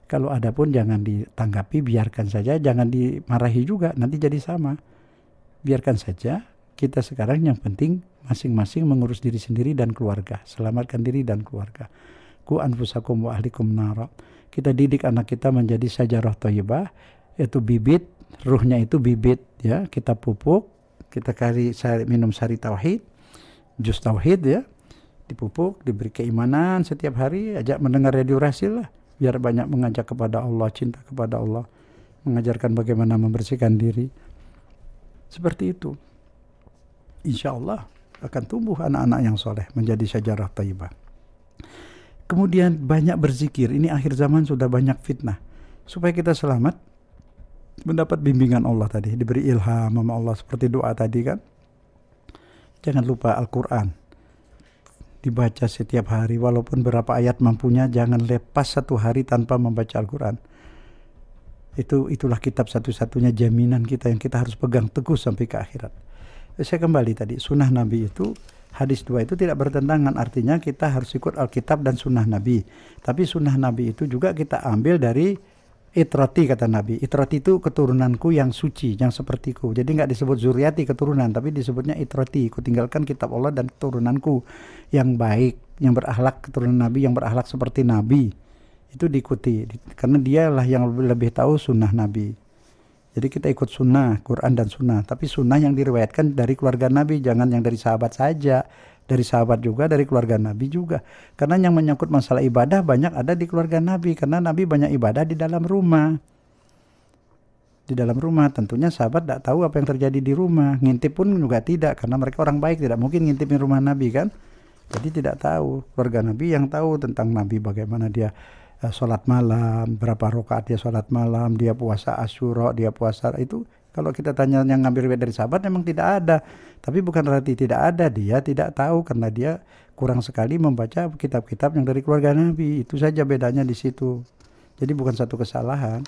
Kalau ada pun jangan ditanggapi, biarkan saja, jangan dimarahi juga, nanti jadi sama. Biarkan saja, kita sekarang yang penting masing-masing mengurus diri sendiri dan keluarga. Selamatkan diri dan keluarga. Ku anfusakum wa ahlikum nara. Kita didik anak kita menjadi sajarah thayyibah, yaitu bibit, ruhnya itu bibit, ya. Kita pupuk, kita minum sari tauhid, jus tauhid, ya. Dipupuk, diberi keimanan setiap hari, ajak mendengar radio Rasil lah. Biar banyak mengajak kepada Allah, cinta kepada Allah, mengajarkan bagaimana membersihkan diri. Seperti itu. Insya Allah akan tumbuh anak-anak yang soleh, menjadi syajarah thayyibah. Kemudian banyak berzikir. Ini akhir zaman sudah banyak fitnah. Supaya kita selamat, mendapat bimbingan Allah tadi, diberi ilham sama Allah seperti doa tadi kan. Jangan lupa Al-Quran. Dibaca setiap hari, walaupun berapa ayat mampunya, jangan lepas satu hari tanpa membaca Al-Quran. Itulah kitab satu-satunya jaminan kita yang kita harus pegang teguh sampai ke akhirat. Saya kembali tadi, sunnah Nabi itu, hadis 2 itu tidak bertentangan, artinya kita harus ikut Alkitab dan sunnah Nabi. Tapi sunnah Nabi itu juga kita ambil dari itrati, kata Nabi. Itrati itu keturunanku yang suci, yang sepertiku. Jadi nggak disebut zuriati keturunan, tapi disebutnya itrati. Ku tinggalkan kitab Allah dan keturunanku yang baik, yang berakhlak, keturunan Nabi yang berakhlak seperti Nabi. Itu diikuti, karena dialah yang lebih tahu sunnah Nabi. Jadi kita ikut sunnah, Quran dan sunnah. Tapi sunnah yang diriwayatkan dari keluarga Nabi, jangan yang dari sahabat saja. Dari sahabat juga, dari keluarga Nabi juga. Karena yang menyangkut masalah ibadah banyak ada di keluarga Nabi. Karena Nabi banyak ibadah di dalam rumah. Di dalam rumah tentunya sahabat tidak tahu apa yang terjadi di rumah. Ngintip pun juga tidak. Karena mereka orang baik, tidak mungkin ngintipin rumah Nabi kan. Jadi tidak tahu. Keluarga Nabi yang tahu tentang Nabi, bagaimana dia sholat malam, berapa rakaat dia sholat malam, dia puasa Asyura, dia puasa itu. Kalau kita tanya yang ngambil riwayat dari sahabat, memang tidak ada. Tapi bukan berarti tidak ada, dia tidak tahu karena dia kurang sekali membaca kitab-kitab yang dari keluarga Nabi. Itu saja bedanya di situ. Jadi bukan satu kesalahan.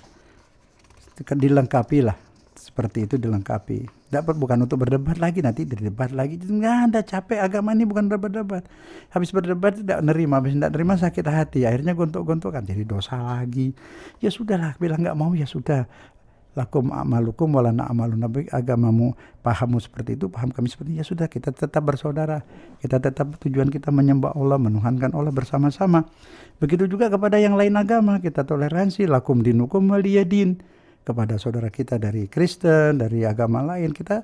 Dilengkapi lah. Seperti itu dilengkapi. Bukan untuk berdebat lagi, nanti berdebat lagi. Nggak ada, capek, agama ini bukan berdebat. Habis berdebat tidak nerima, habis tidak nerima sakit hati. Akhirnya gontok-gontokan, jadi dosa lagi. Ya sudahlah, bilang nggak mau ya sudah. Lakum a'malukum wala na'malun. Agamamu, pahammu seperti itu, paham kami seperti itu. Ya sudah, kita tetap bersaudara. Kita tetap tujuan kita menyembah Allah, menuhankan Allah bersama-sama. Begitu juga kepada yang lain agama, kita toleransi. Lakum dinukum waliyadin. Kepada saudara kita dari Kristen, dari agama lain, kita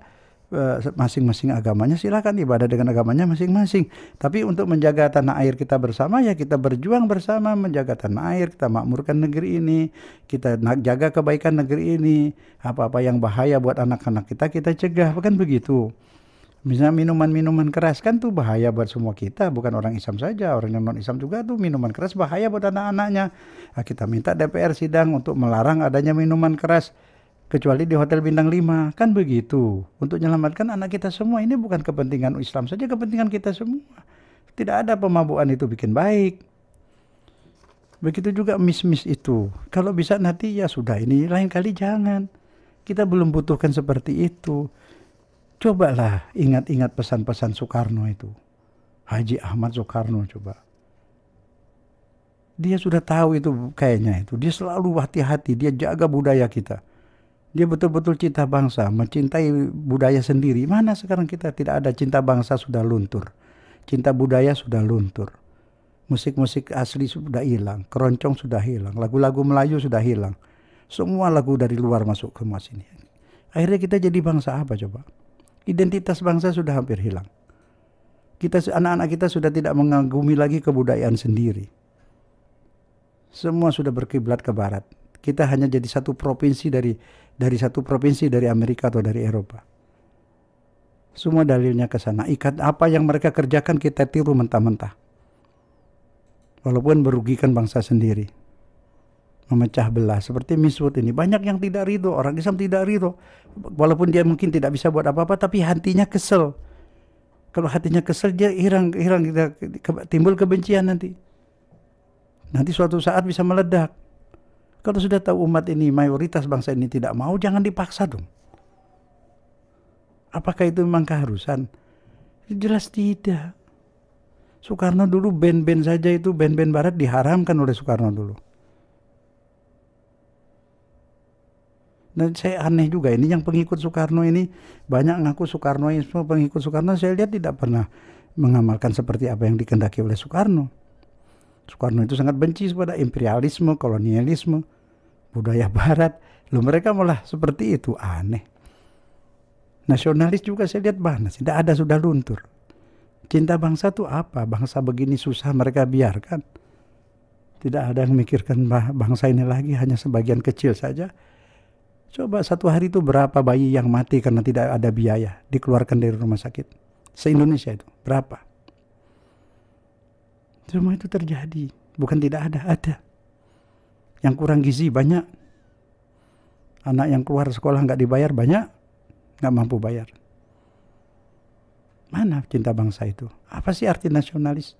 masing-masing agamanya silakan ibadah dengan agamanya masing-masing. Tapi untuk menjaga tanah air kita bersama, ya kita berjuang bersama menjaga tanah air, kita makmurkan negeri ini, kita jaga kebaikan negeri ini. Apa-apa yang bahaya buat anak-anak kita, kita cegah, bukan begitu. Misalnya minuman-minuman keras kan tuh bahaya buat semua kita, bukan orang Islam saja, orang yang non-Islam juga tuh minuman keras bahaya buat anak-anaknya. Nah, kita minta DPR sidang untuk melarang adanya minuman keras, kecuali di hotel bintang 5, kan begitu. Untuk menyelamatkan anak kita semua, ini bukan kepentingan Islam saja, kepentingan kita semua. Tidak ada pemabukan itu bikin baik. Begitu juga mis-mis itu. Kalau bisa nanti ya sudah, ini lain kali jangan. Kita belum butuhkan seperti itu. Cobalah ingat-ingat pesan-pesan Soekarno itu. Haji Ahmad Soekarno coba. Dia sudah tahu itu kayaknya itu. Dia selalu hati-hati, dia jaga budaya kita. Dia betul-betul cinta bangsa, mencintai budaya sendiri. Mana sekarang kita tidak ada, cinta bangsa sudah luntur. Cinta budaya sudah luntur. Musik-musik asli sudah hilang, keroncong sudah hilang, lagu-lagu Melayu sudah hilang. Semua lagu dari luar masuk ke sini. Akhirnya kita jadi bangsa apa coba? Identitas bangsa sudah hampir hilang. Anak-anak kita sudah tidak mengagumi lagi kebudayaan sendiri. Semua sudah berkiblat ke barat. Kita hanya jadi satu provinsi dari satu provinsi dari Amerika atau dari Eropa. Semua dalilnya ke sana. Apa yang mereka kerjakan kita tiru mentah-mentah. Walaupun merugikan bangsa sendiri. Memecah belah seperti Miswood ini, banyak yang tidak ridho, orang Islam tidak ridho, walaupun dia mungkin tidak bisa buat apa-apa, tapi hatinya kesel. Kalau hatinya kesel, dia timbul kebencian nanti suatu saat bisa meledak. Kalau sudah tahu umat ini, mayoritas bangsa ini tidak mau, jangan dipaksa dong. Apakah itu memang keharusan? Jelas tidak. Soekarno dulu band-band saja itu, band-band barat diharamkan oleh Soekarno dulu. Dan saya aneh juga, ini yang pengikut Soekarno ini banyak ngaku Soekarnoisme, pengikut Soekarno saya lihat tidak pernah mengamalkan seperti apa yang dikehendaki oleh Soekarno. Soekarno itu sangat benci kepada imperialisme, kolonialisme, budaya barat. Loh, mereka malah seperti itu, aneh. Nasionalis juga saya lihat banget, tidak ada, sudah luntur. Cinta bangsa itu apa? Bangsa begini susah mereka biarkan. Tidak ada yang memikirkan bangsa ini lagi, hanya sebagian kecil saja. Coba satu hari itu berapa bayi yang mati karena tidak ada biaya dikeluarkan dari rumah sakit se-Indonesia itu berapa? Semua itu terjadi, bukan tidak ada. Yang kurang gizi banyak, anak yang keluar sekolah nggak dibayar banyak, nggak mampu bayar. Mana cinta bangsa itu? Apa sih arti nasionalis?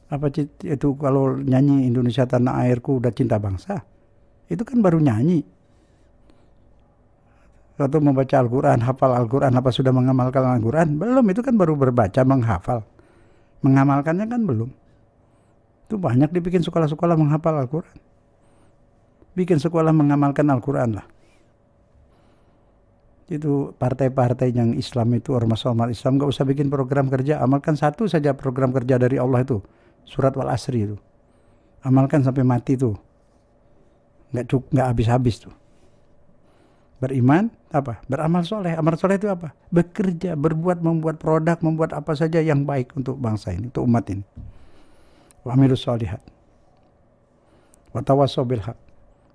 Apa itu kalau nyanyi Indonesia tanah airku udah cinta bangsa? Itu kan baru nyanyi. Atau membaca Al-Quran, hafal Al-Quran, apa sudah mengamalkan Al-Quran? Belum, itu kan baru berbaca, menghafal. Mengamalkannya kan belum. Itu banyak dibikin sekolah-sekolah menghafal Al-Quran. Bikin sekolah mengamalkan Al-Quran lah. Itu partai-partai yang Islam itu, ormas-ormas Islam, gak usah bikin program kerja. Amalkan satu saja program kerja dari Allah itu. Surat Wal Asri itu. Amalkan sampai mati tuh. Nggak habis-habis tuh. Beriman apa? Beramal soleh. Amal soleh itu apa? Bekerja, berbuat, membuat produk, membuat apa saja yang baik untuk bangsa ini, untuk umat ini. Wa amilus sholihat. Wa tawassaw bil haq.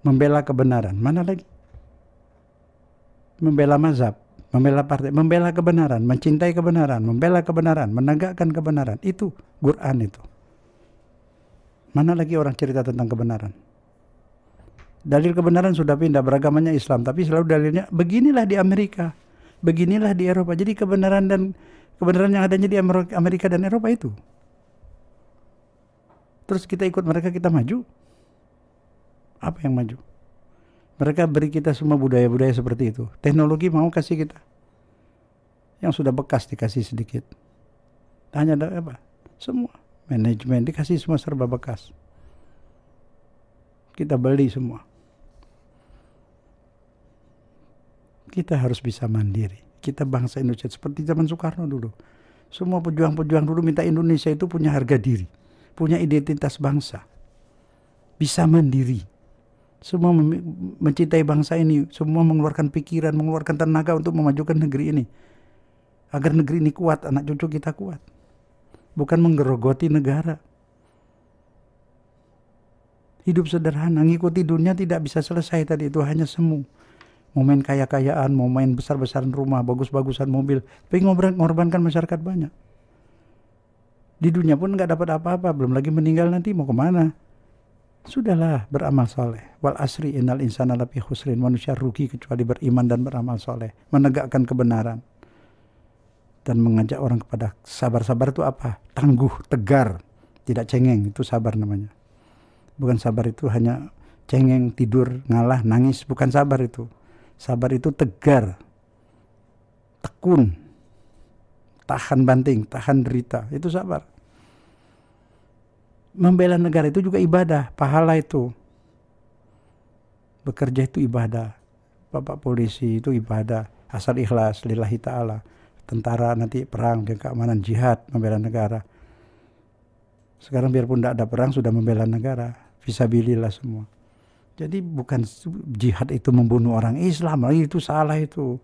Membela kebenaran. Mana lagi? Membela mazhab, membela partai, membela kebenaran, mencintai kebenaran, membela kebenaran, menegakkan kebenaran. Itu Quran itu. Mana lagi orang cerita tentang kebenaran? Dalil kebenaran sudah pindah, beragamanya Islam, tapi selalu dalilnya beginilah di Amerika, beginilah di Eropa. Jadi kebenaran yang adanya di Amerika dan Eropa itu. Terus kita ikut mereka, kita maju. Apa yang maju? Mereka beri kita semua budaya-budaya seperti itu. Teknologi mau kasih kita. Yang sudah bekas dikasih sedikit. Hanya ada apa? Semua manajemen dikasih semua serba bekas. Kita beli semua. Kita harus bisa mandiri. Kita bangsa Indonesia seperti zaman Soekarno dulu. Semua pejuang-pejuang dulu minta Indonesia itu punya harga diri, punya identitas bangsa, bisa mandiri. Semua mencintai bangsa ini, semua mengeluarkan pikiran, mengeluarkan tenaga untuk memajukan negeri ini. Agar negeri ini kuat, anak cucu kita kuat. Bukan menggerogoti negara. Hidup sederhana, ngikuti dunia tidak bisa selesai tadi, itu hanya semu. Mau main kaya-kayaan, mau main besar-besaran rumah, bagus-bagusan mobil, tapi mengorbankan masyarakat banyak. Di dunia pun nggak dapat apa-apa, belum lagi meninggal nanti mau kemana? Sudahlah, beramal soleh. Wal asri innal insana lafi khusrin. Manusia rugi kecuali beriman dan beramal soleh, menegakkan kebenaran dan mengajak orang kepada sabar. Sabar itu apa? Tangguh, tegar, tidak cengeng, itu sabar namanya. Bukan sabar itu hanya cengeng, tidur, ngalah, nangis, bukan sabar itu. Sabar itu tegar, tekun, tahan banting, tahan derita, itu sabar. Membela negara itu juga ibadah, pahala itu. Bekerja itu ibadah. Bapak polisi itu ibadah, asal ikhlas, lillahi ta'ala. Tentara nanti perang, keamanan, jihad, membela negara. Sekarang biarpun tidak ada perang, sudah membela negara. Fisabilillah semua. Jadi bukan jihad itu membunuh orang Islam, itu salah itu.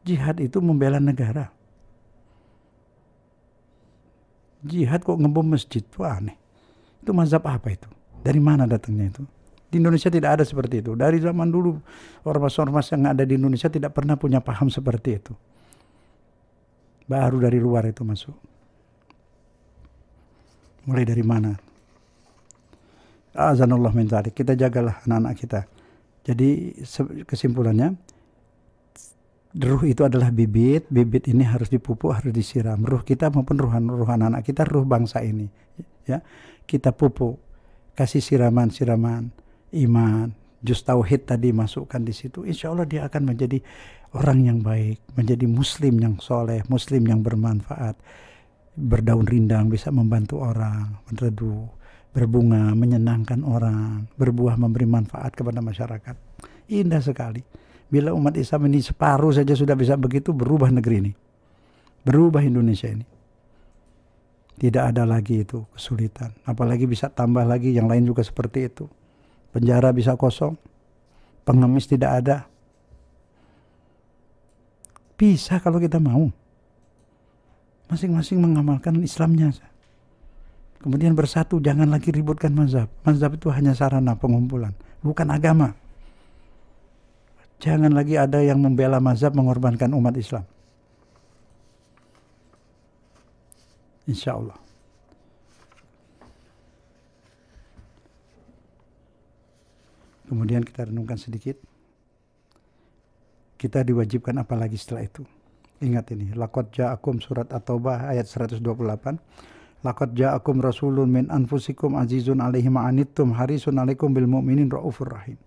Jihad itu membela negara. Jihad kok ngebom masjid, itu aneh. Itu mazhab apa itu? Dari mana datangnya itu? Di Indonesia tidak ada seperti itu. Dari zaman dulu ormas-ormas yang ada di Indonesia tidak pernah punya paham seperti itu. Baru dari luar itu masuk. Mulai dari mana? Azanullah min dzalik. Kita jagalah anak-anak kita. Jadi kesimpulannya, ruh itu adalah bibit. Bibit ini harus dipupuk, harus disiram. Ruh kita maupun ruh anak-anak kita, ruh bangsa ini. Ya, kita pupuk, kasih siraman-siraman iman, juz tauhid tadi masukkan di situ, insya Allah dia akan menjadi orang yang baik, menjadi muslim yang soleh, muslim yang bermanfaat, berdaun rindang, bisa membantu orang, berteduh, berbunga, menyenangkan orang, berbuah, memberi manfaat kepada masyarakat. Indah sekali. Bila umat Islam ini separuh saja sudah bisa begitu, berubah negeri ini, berubah Indonesia ini. Tidak ada lagi itu kesulitan. Apalagi bisa tambah lagi yang lain juga seperti itu. Penjara bisa kosong, pengemis tidak ada. Bisa kalau kita mau. Masing-masing mengamalkan Islamnya. Kemudian bersatu, jangan lagi ributkan mazhab. Mazhab itu hanya sarana pengumpulan, bukan agama. Jangan lagi ada yang membela mazhab mengorbankan umat Islam. Insya Allah. Kemudian kita renungkan sedikit. Kita diwajibkan apa lagi setelah itu? Ingat ini, laqad ja'akum, surat At-Taubah ayat 128. Laqad ja'akum rasulun min anfusikum azizun alaihi ma'anittum harisun alaikum bil mu'minin raufur rahim.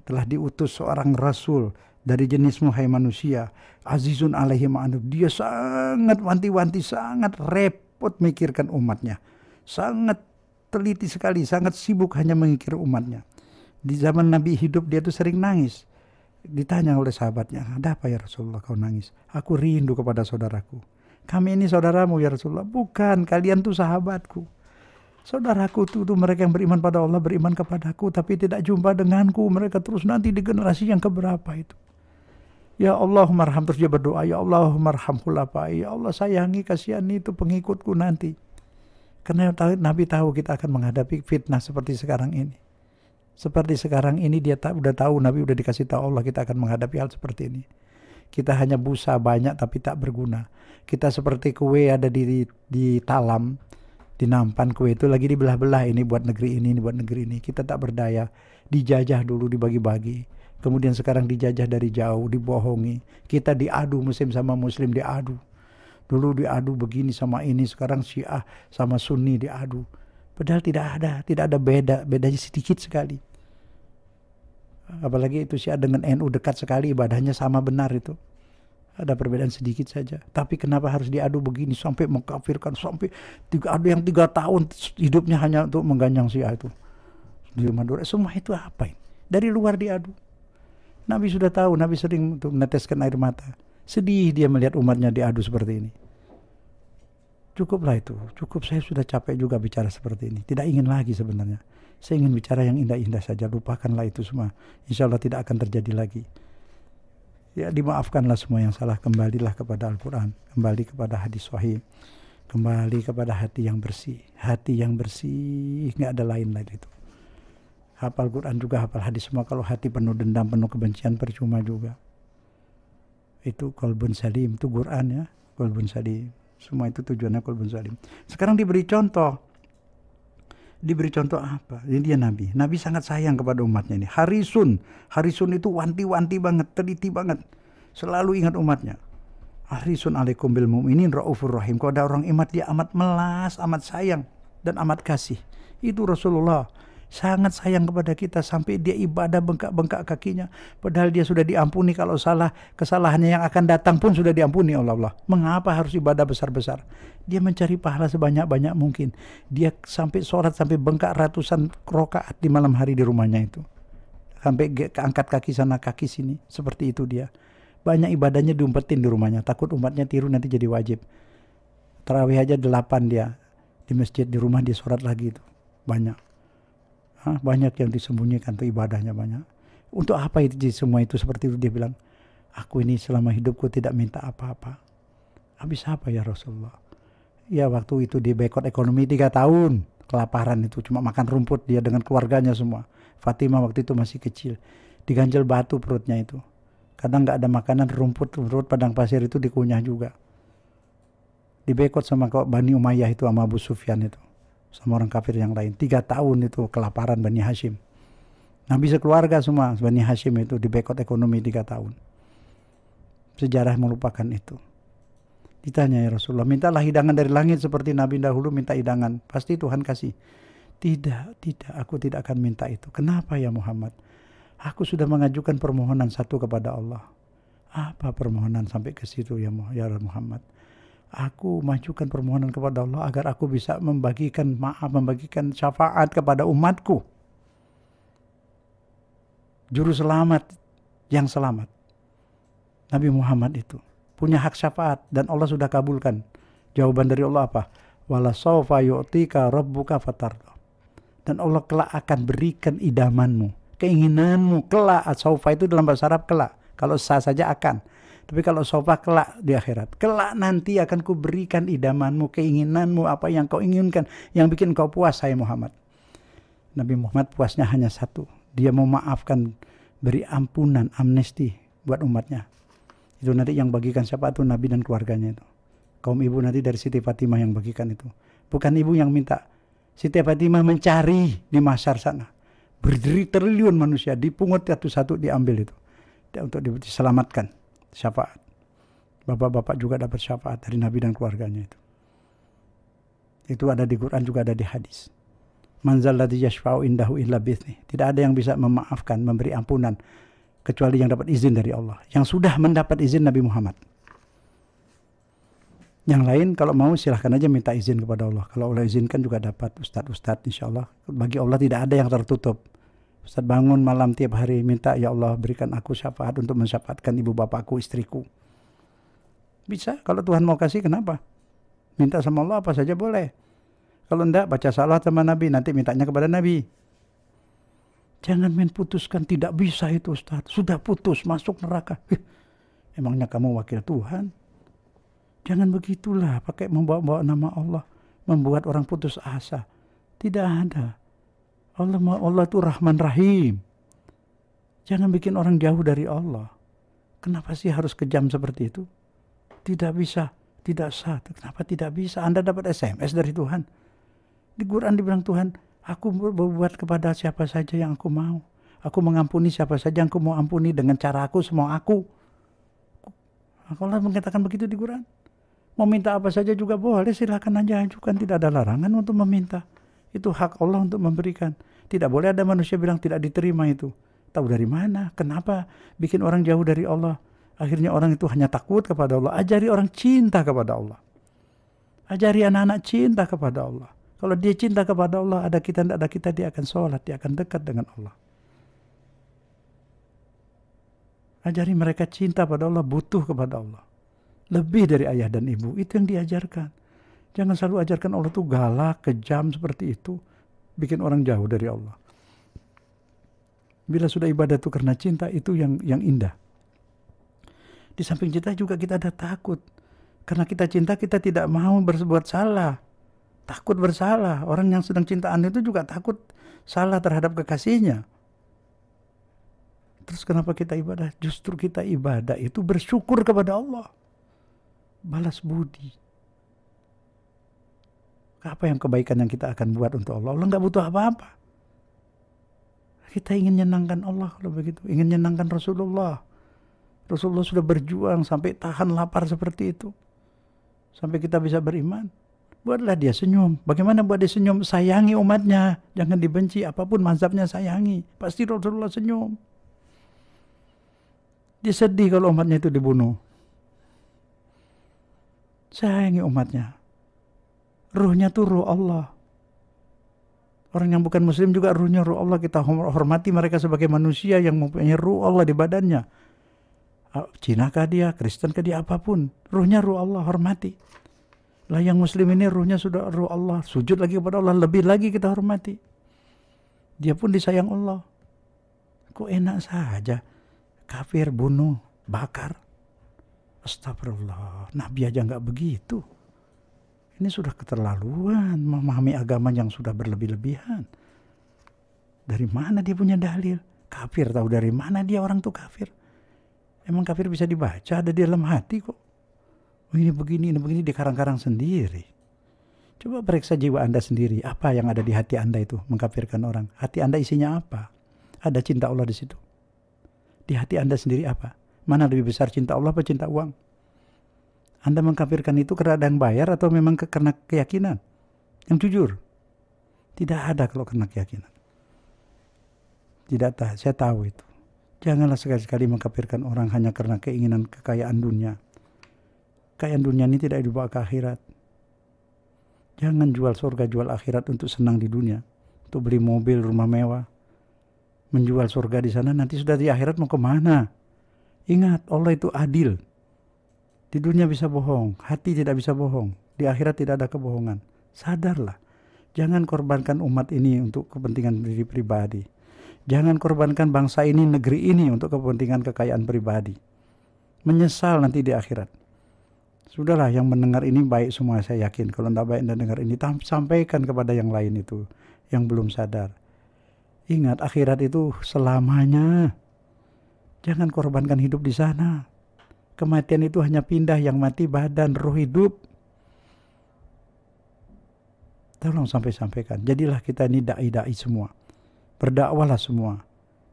Telah diutus seorang rasul dari jenismu hai manusia, azizun alaihi ma'anittum. Dia sangat wanti-wanti, sangat repot mikirkan umatnya. Sangat teliti sekali, sangat sibuk hanya mengikir umatnya. Di zaman Nabi hidup dia tuh sering nangis. Ditanya oleh sahabatnya, ada apa ya Rasulullah kau nangis? Aku rindu kepada saudaraku. Kami ini saudaramu ya Rasulullah. Bukan, kalian tuh sahabatku. Saudaraku tuh mereka yang beriman pada Allah, beriman kepadaku, tapi tidak jumpa denganku. Mereka terus nanti di generasi yang keberapa itu. Ya Allahumma arham, terus dia berdoa, ya Allahumma arham khulafa'i, ya Allah sayangi, kasihani itu pengikutku nanti. Karena Nabi tahu kita akan menghadapi fitnah seperti sekarang ini. Seperti sekarang ini dia udah tahu, Nabi udah dikasih tahu Allah kita akan menghadapi hal seperti ini. Kita hanya busa banyak tapi tak berguna. Kita seperti kue ada di talam, di nampan kue itu lagi dibelah-belah, ini buat negeri ini buat negeri ini. Kita tak berdaya, dijajah dulu, dibagi-bagi. Kemudian sekarang dijajah dari jauh, dibohongi. Kita diadu, muslim sama muslim diadu. Dulu diadu begini sama ini, sekarang Syiah sama Sunni diadu. Padahal tidak ada bedanya sedikit sekali. Apalagi itu Syiah dengan NU dekat sekali, ibadahnya sama benar itu. Ada perbedaan sedikit saja. Tapi kenapa harus diadu begini sampai mengkafirkan, sampai ada yang 3 tahun hidupnya hanya untuk mengganyang Syiah itu. Di Madura, semua itu apa ini? Dari luar diadu. Nabi sudah tahu, Nabi sering untuk meneteskan air mata. Sedih dia melihat umatnya diadu seperti ini. Cukuplah itu, cukup, saya sudah capek juga bicara seperti ini. Tidak ingin lagi sebenarnya. Saya ingin bicara yang indah-indah saja, lupakanlah itu semua. Insya Allah tidak akan terjadi lagi. Ya dimaafkanlah semua yang salah, kembalilah kepada Al-Quran, kembali kepada hadis sahih, kembali kepada hati yang bersih. Hati yang bersih, nggak ada lain lagi itu. Hafal Quran juga, hafal hadis semua. Kalau hati penuh dendam, penuh kebencian, percuma juga. Itu qalbun salim, itu Quran ya, qalbun salim. Semua itu tujuannya qalbun salim. Sekarang diberi contoh. Diberi contoh apa? Ini dia Nabi. Nabi sangat sayang kepada umatnya ini. Harisun. Harisun itu wanti-wanti banget, teliti banget. Selalu ingat umatnya. Harisun alaikum bil mu'minin raufur rahim. Kalau ada orang iman, dia amat melas, amat sayang, dan amat kasih. Itu Rasulullah. Sangat sayang kepada kita sampai dia ibadah bengkak-bengkak kakinya. Padahal dia sudah diampuni, kalau salah, kesalahannya yang akan datang pun sudah diampuni oleh Allah. Mengapa harus ibadah besar-besar? Dia mencari pahala sebanyak-banyak mungkin. Dia sampai sholat, sampai bengkak ratusan rakaat di malam hari di rumahnya itu. Sampai angkat kaki sana, kaki sini. Seperti itu dia. Banyak ibadahnya diumpetin di rumahnya. Takut umatnya tiru nanti jadi wajib. Tarawih aja 8 dia. Di masjid, di rumah dia sholat lagi itu. Banyak. Banyak yang disembunyikan tuh ibadahnya banyak. Untuk apa itu semua itu? Seperti itu dia bilang, aku ini selama hidupku tidak minta apa-apa. Habis apa ya Rasulullah? Ya waktu itu di boykot ekonomi 3 tahun. Kelaparan itu, cuma makan rumput dia dengan keluarganya semua. Fatimah waktu itu masih kecil. Diganjel batu perutnya itu. Kadang nggak ada makanan, rumput padang pasir itu dikunyah juga. Di boykot sama Bani Umayyah itu, sama Abu Sufyan itu. Sama orang kafir yang lain. 3 tahun itu kelaparan Bani Hashim. Nabi sekeluarga semua Bani Hashim itu di boykot ekonomi 3 tahun. Sejarah melupakan itu. Ditanya ya Rasulullah, mintalah hidangan dari langit seperti Nabi dahulu minta hidangan. Pasti Tuhan kasih. Tidak, aku tidak akan minta itu. Kenapa ya Muhammad? Aku sudah mengajukan permohonan satu kepada Allah. Apa permohonan sampai ke situ ya Muhammad? Aku mengajukan permohonan kepada Allah agar aku bisa membagikan maaf, membagikan syafaat kepada umatku. Juru selamat yang selamat. Nabi Muhammad itu punya hak syafaat dan Allah sudah kabulkan. Jawaban dari Allah apa? Wala sawfa yu'tika rabbuka fatarda. Dan Allah kelak akan berikan idamanmu, keinginanmu kelak. Sawfa itu dalam bahasa Arab kelak. Kalau sah saja akan. Tapi kalau sawfa kelak di akhirat. Kelak nanti akan kuberikan idamanmu, keinginanmu, apa yang kau inginkan, yang bikin kau puas, saya Muhammad. Nabi Muhammad puasnya hanya satu. Dia mau maafkan, beri ampunan, amnesti buat umatnya. Itu nanti yang bagikan siapa itu? Nabi dan keluarganya itu. Kaum ibu nanti dari Siti Fatimah yang bagikan itu. Bukan ibu yang minta. Siti Fatimah mencari di Mahsyar sana. Berdiri triliun manusia, dipungut satu-satu, diambil itu. Untuk diselamatkan. Syafaat. Bapak-bapak juga dapat syafaat dari Nabi dan keluarganya itu. Itu ada di Quran, juga ada di hadis. Man zalladzi yashfa'u indahu illa bi'idhnih. Tidak ada yang bisa memaafkan, memberi ampunan kecuali yang dapat izin dari Allah. Yang sudah mendapat izin Nabi Muhammad. Yang lain kalau mau silahkan aja minta izin kepada Allah. Kalau Allah izinkan juga dapat ustadz-ustadz insya Allah. Bagi Allah tidak ada yang tertutup. Ustadz bangun malam tiap hari minta, ya Allah berikan aku syafaat untuk mensyafaatkan ibu bapakku, istriku. Bisa, kalau Tuhan mau kasih kenapa? Minta sama Allah apa saja boleh. Kalau enggak baca salat sama Nabi, nanti mintanya kepada Nabi. Jangan main putuskan, tidak bisa itu Ustadz. Sudah putus, masuk neraka. Emangnya kamu wakil Tuhan? Jangan begitulah, pakai membawa-bawa nama Allah, membuat orang putus asa. Tidak ada. Allah itu Rahman Rahim. Jangan bikin orang jauh dari Allah. Kenapa sih harus kejam seperti itu? Tidak bisa, tidak sah. Kenapa tidak bisa? Anda dapat SMS dari Tuhan. Di Quran dibilang Tuhan, aku berbuat kepada siapa saja yang aku mau. Aku mengampuni siapa saja yang aku mau ampuni dengan cara aku, semau aku. Allah mengatakan begitu di Quran. Mau minta apa saja juga boleh, silakan aja ajukan. Tidak ada larangan untuk meminta. Itu hak Allah untuk memberikan. Tidak boleh ada manusia bilang tidak diterima itu. Tahu dari mana? Kenapa bikin orang jauh dari Allah? Akhirnya orang itu hanya takut kepada Allah. Ajari orang cinta kepada Allah. Ajari anak-anak cinta kepada Allah. Kalau dia cinta kepada Allah, ada kita, tidak ada kita, dia akan sholat, dia akan dekat dengan Allah. Ajari mereka cinta pada Allah, butuh kepada Allah. Lebih dari ayah dan ibu, itu yang diajarkan. Jangan selalu ajarkan Allah itu galak, kejam seperti itu. Bikin orang jauh dari Allah. Bila sudah ibadah itu karena cinta, itu yang indah. Di samping cinta juga kita ada takut. Karena kita cinta, kita tidak mau berbuat salah. Takut bersalah. Orang yang sedang cintaan itu juga takut salah terhadap kekasihnya. Terus kenapa kita ibadah? Justru kita ibadah itu bersyukur kepada Allah. Balas budi. Apa yang kebaikan yang kita akan buat untuk Allah? Allah nggak butuh apa-apa. Kita ingin menyenangkan Allah kalau begitu. Ingin menyenangkan Rasulullah. Rasulullah sudah berjuang sampai tahan lapar seperti itu. Sampai kita bisa beriman. Buatlah dia senyum. Bagaimana buat dia senyum? Sayangi umatnya. Jangan dibenci. Apapun mazhabnya sayangi. Pasti Rasulullah senyum. Dia sedih kalau umatnya itu dibunuh. Sayangi umatnya. Ruhnya tuh ruh Allah. Orang yang bukan muslim juga ruhnya ruh Allah. Kita hormati mereka sebagai manusia yang mempunyai ruh Allah di badannya. Cina kah dia, Kristen kah dia, apapun. Ruhnya ruh Allah, hormati. Lah yang muslim ini ruhnya sudah ruh Allah. Sujud lagi kepada Allah, lebih lagi kita hormati. Dia pun disayang Allah. Kok enak saja. Kafir, bunuh, bakar. Astagfirullah, Nabi aja nggak begitu. Ini sudah keterlaluan, memahami agama yang sudah berlebih-lebihan. Dari mana dia punya dalil? Kafir, tahu dari mana dia orang tuh kafir? Emang kafir bisa dibaca, ada di dalam hati kok. Oh, ini begini, dikarang-karang sendiri. Coba periksa jiwa Anda sendiri, apa yang ada di hati Anda itu mengkafirkan orang? Hati Anda isinya apa? Ada cinta Allah di situ. Di hati Anda sendiri apa? Mana lebih besar, cinta Allah atau cinta uang? Anda mengkafirkan itu karena ada yang bayar atau memang karena keyakinan? Yang jujur. Tidak ada kalau karena keyakinan. Saya tahu itu. Janganlah sekali-sekali mengkafirkan orang hanya karena keinginan kekayaan dunia. Kekayaan dunia ini tidak dibawa ke akhirat. Jangan jual surga, jual akhirat untuk senang di dunia, untuk beli mobil, rumah mewah, menjual surga di sana. Nanti sudah di akhirat mau kemana? Ingat, Allah itu adil. Di dunia bisa bohong, hati tidak bisa bohong. Di akhirat tidak ada kebohongan. Sadarlah. Jangan korbankan umat ini untuk kepentingan diri pribadi. Jangan korbankan bangsa ini, negeri ini untuk kepentingan kekayaan pribadi. Menyesal nanti di akhirat. Sudahlah, yang mendengar ini baik semua, saya yakin. Kalau tidak baik dan dengar ini, sampaikan kepada yang lain itu, yang belum sadar. Ingat, akhirat itu selamanya. Jangan korbankan hidup di sana. Kematian itu hanya pindah, yang mati badan, roh hidup. Tolong sampaikan. Jadilah kita ini dai-dai semua. Berdakwalah semua.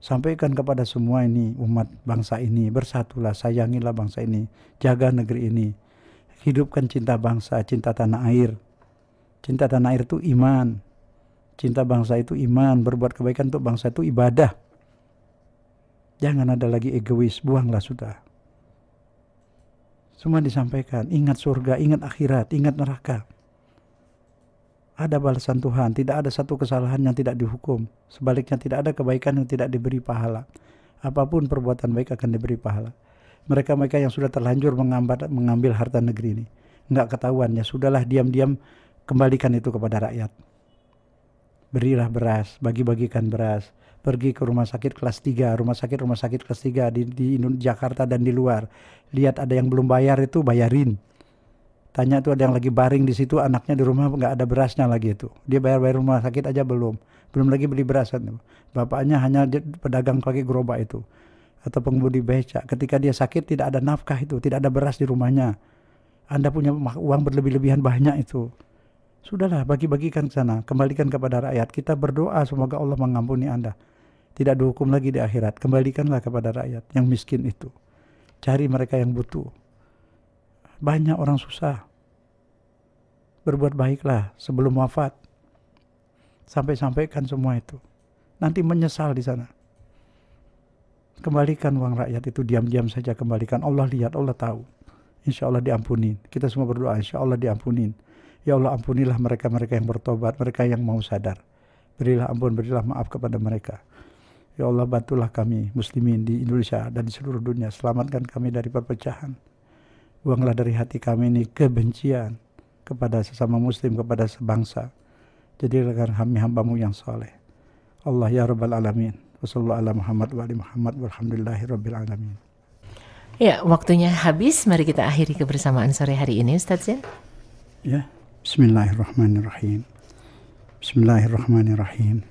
Sampaikan kepada semua ini, umat bangsa ini. Bersatulah, sayangilah bangsa ini. Jaga negeri ini. Hidupkan cinta bangsa, cinta tanah air. Cinta tanah air itu iman. Cinta bangsa itu iman. Berbuat kebaikan untuk bangsa itu ibadah. Jangan ada lagi egois. Buanglah sudah. Semua disampaikan. Ingat surga, ingat akhirat, ingat neraka. Ada balasan Tuhan, tidak ada satu kesalahan yang tidak dihukum. Sebaliknya tidak ada kebaikan yang tidak diberi pahala. Apapun perbuatan baik akan diberi pahala. Mereka-mereka yang sudah terlanjur mengambil harta negeri ini, nggak ketahuan, ya sudahlah, diam-diam kembalikan itu kepada rakyat. Berilah beras, bagi-bagikan beras. Pergi ke rumah sakit kelas 3, rumah sakit kelas 3 di Jakarta dan di luar. Lihat ada yang belum bayar itu, bayarin. Tanya tuh, ada yang lagi baring di situ, anaknya di rumah nggak ada berasnya lagi itu. Dia bayar rumah sakit aja belum lagi beli beras kan. Bapaknya hanya pedagang pakai gerobak itu, atau pengemudi becak. Ketika dia sakit tidak ada nafkah itu, tidak ada beras di rumahnya. Anda punya uang berlebih-lebihan banyak itu. Sudahlah, bagi-bagikan ke sana, kembalikan kepada rakyat. Kita berdoa semoga Allah mengampuni Anda. Tidak dihukum lagi di akhirat. Kembalikanlah kepada rakyat yang miskin itu. Cari mereka yang butuh. Banyak orang susah. Berbuat baiklah sebelum wafat. Sampaikan semua itu. Nanti menyesal di sana. Kembalikan uang rakyat itu, diam-diam saja kembalikan. Allah lihat, Allah tahu. Insya Allah diampunin. Kita semua berdoa, insya Allah diampunin. Ya Allah, ampunilah mereka-mereka yang bertobat, mereka yang mau sadar. Berilah ampun, berilah maaf kepada mereka. Ya Allah, bantulah kami muslimin di Indonesia dan di seluruh dunia. Selamatkan kami dari perpecahan. Buanglah dari hati kami ini kebencian kepada sesama muslim, kepada sebangsa. Jadilah kami hamba-Mu yang soleh. Allah ya Rabbal Alamin. Wassallallahu ala Muhammad wa ali Muhammad walhamdulillahi rabbil alamin. Ya, waktunya habis. Mari kita akhiri kebersamaan sore hari ini, Ustadz Zain. Ya, bismillahirrahmanirrahim. Bismillahirrahmanirrahim.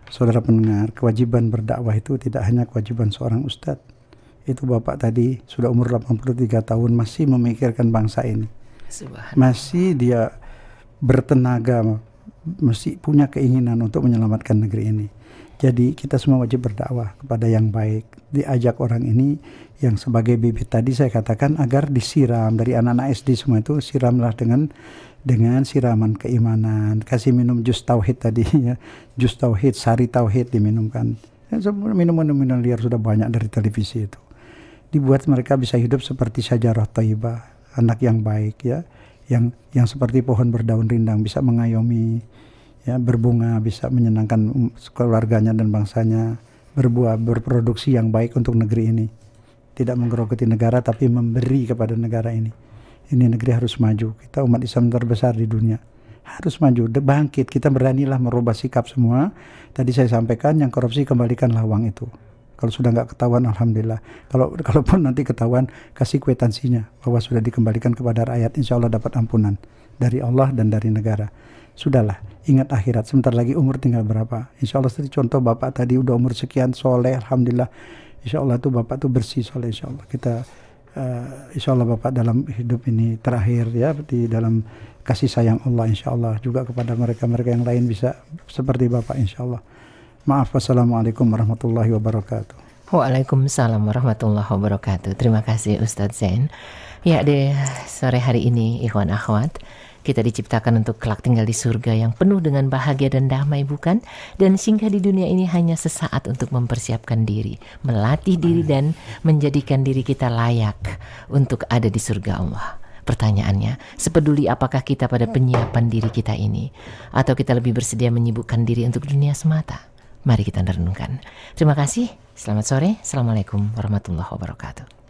Saudara pendengar, kewajiban berdakwah itu tidak hanya kewajiban seorang ustadz. Itu Bapak tadi sudah umur 83 tahun masih memikirkan bangsa ini. Masih dia bertenaga, masih punya keinginan untuk menyelamatkan negeri ini. Jadi kita semua wajib berdakwah kepada yang baik. Diajak orang ini yang sebagai bibit tadi saya katakan agar disiram dari anak-anak SD semua itu, siramlah dengan siraman keimanan. Kasih minum jus tauhid tadi ya. Jus tauhid, sari tauhid diminumkan. Minuman-minuman liar sudah banyak dari televisi itu. Dibuat mereka bisa hidup seperti syajarah thayyibah, anak yang baik ya, yang seperti pohon berdaun rindang, bisa mengayomi ya, berbunga, bisa menyenangkan keluarganya dan bangsanya, berbuah, berproduksi yang baik untuk negeri ini. Tidak menggerogoti negara tapi memberi kepada negara ini. Ini negeri harus maju. Kita umat Islam terbesar di dunia. Harus maju, bangkit. Kita beranilah merubah sikap semua. Tadi saya sampaikan, yang korupsi kembalikanlah uang itu. Kalau sudah nggak ketahuan, alhamdulillah. Kalaupun nanti ketahuan, kasih kwitansinya bahwa sudah dikembalikan kepada rakyat. Insya Allah dapat ampunan dari Allah dan dari negara. Sudahlah, ingat akhirat. Sebentar lagi umur tinggal berapa? Insya Allah seperti contoh Bapak tadi udah umur sekian, soleh, alhamdulillah. Insya Allah tuh Bapak tuh bersih, soleh. Insya Allah kita, insya Allah Bapak dalam hidup ini terakhir ya, di dalam kasih sayang Allah, insya Allah juga kepada mereka-mereka yang lain bisa seperti Bapak, insya Allah. Maaf, wassalamualaikum warahmatullahi wabarakatuh. Waalaikumsalam warahmatullahi wabarakatuh. Terima kasih Ustadz Zain. Ya, di sore hari ini ikhwan akhwat, Kita diciptakan untuk kelak tinggal di surga yang penuh dengan bahagia dan damai, bukan? Dan singgah di dunia ini hanya sesaat untuk mempersiapkan diri, melatih diri dan menjadikan diri kita layak untuk ada di surga Allah. Pertanyaannya, sepeduli apakah kita pada penyiapan diri kita ini? Atau kita lebih bersedia menyibukkan diri untuk dunia semata? Mari kita renungkan. Terima kasih, selamat sore, Assalamualaikum warahmatullahi wabarakatuh.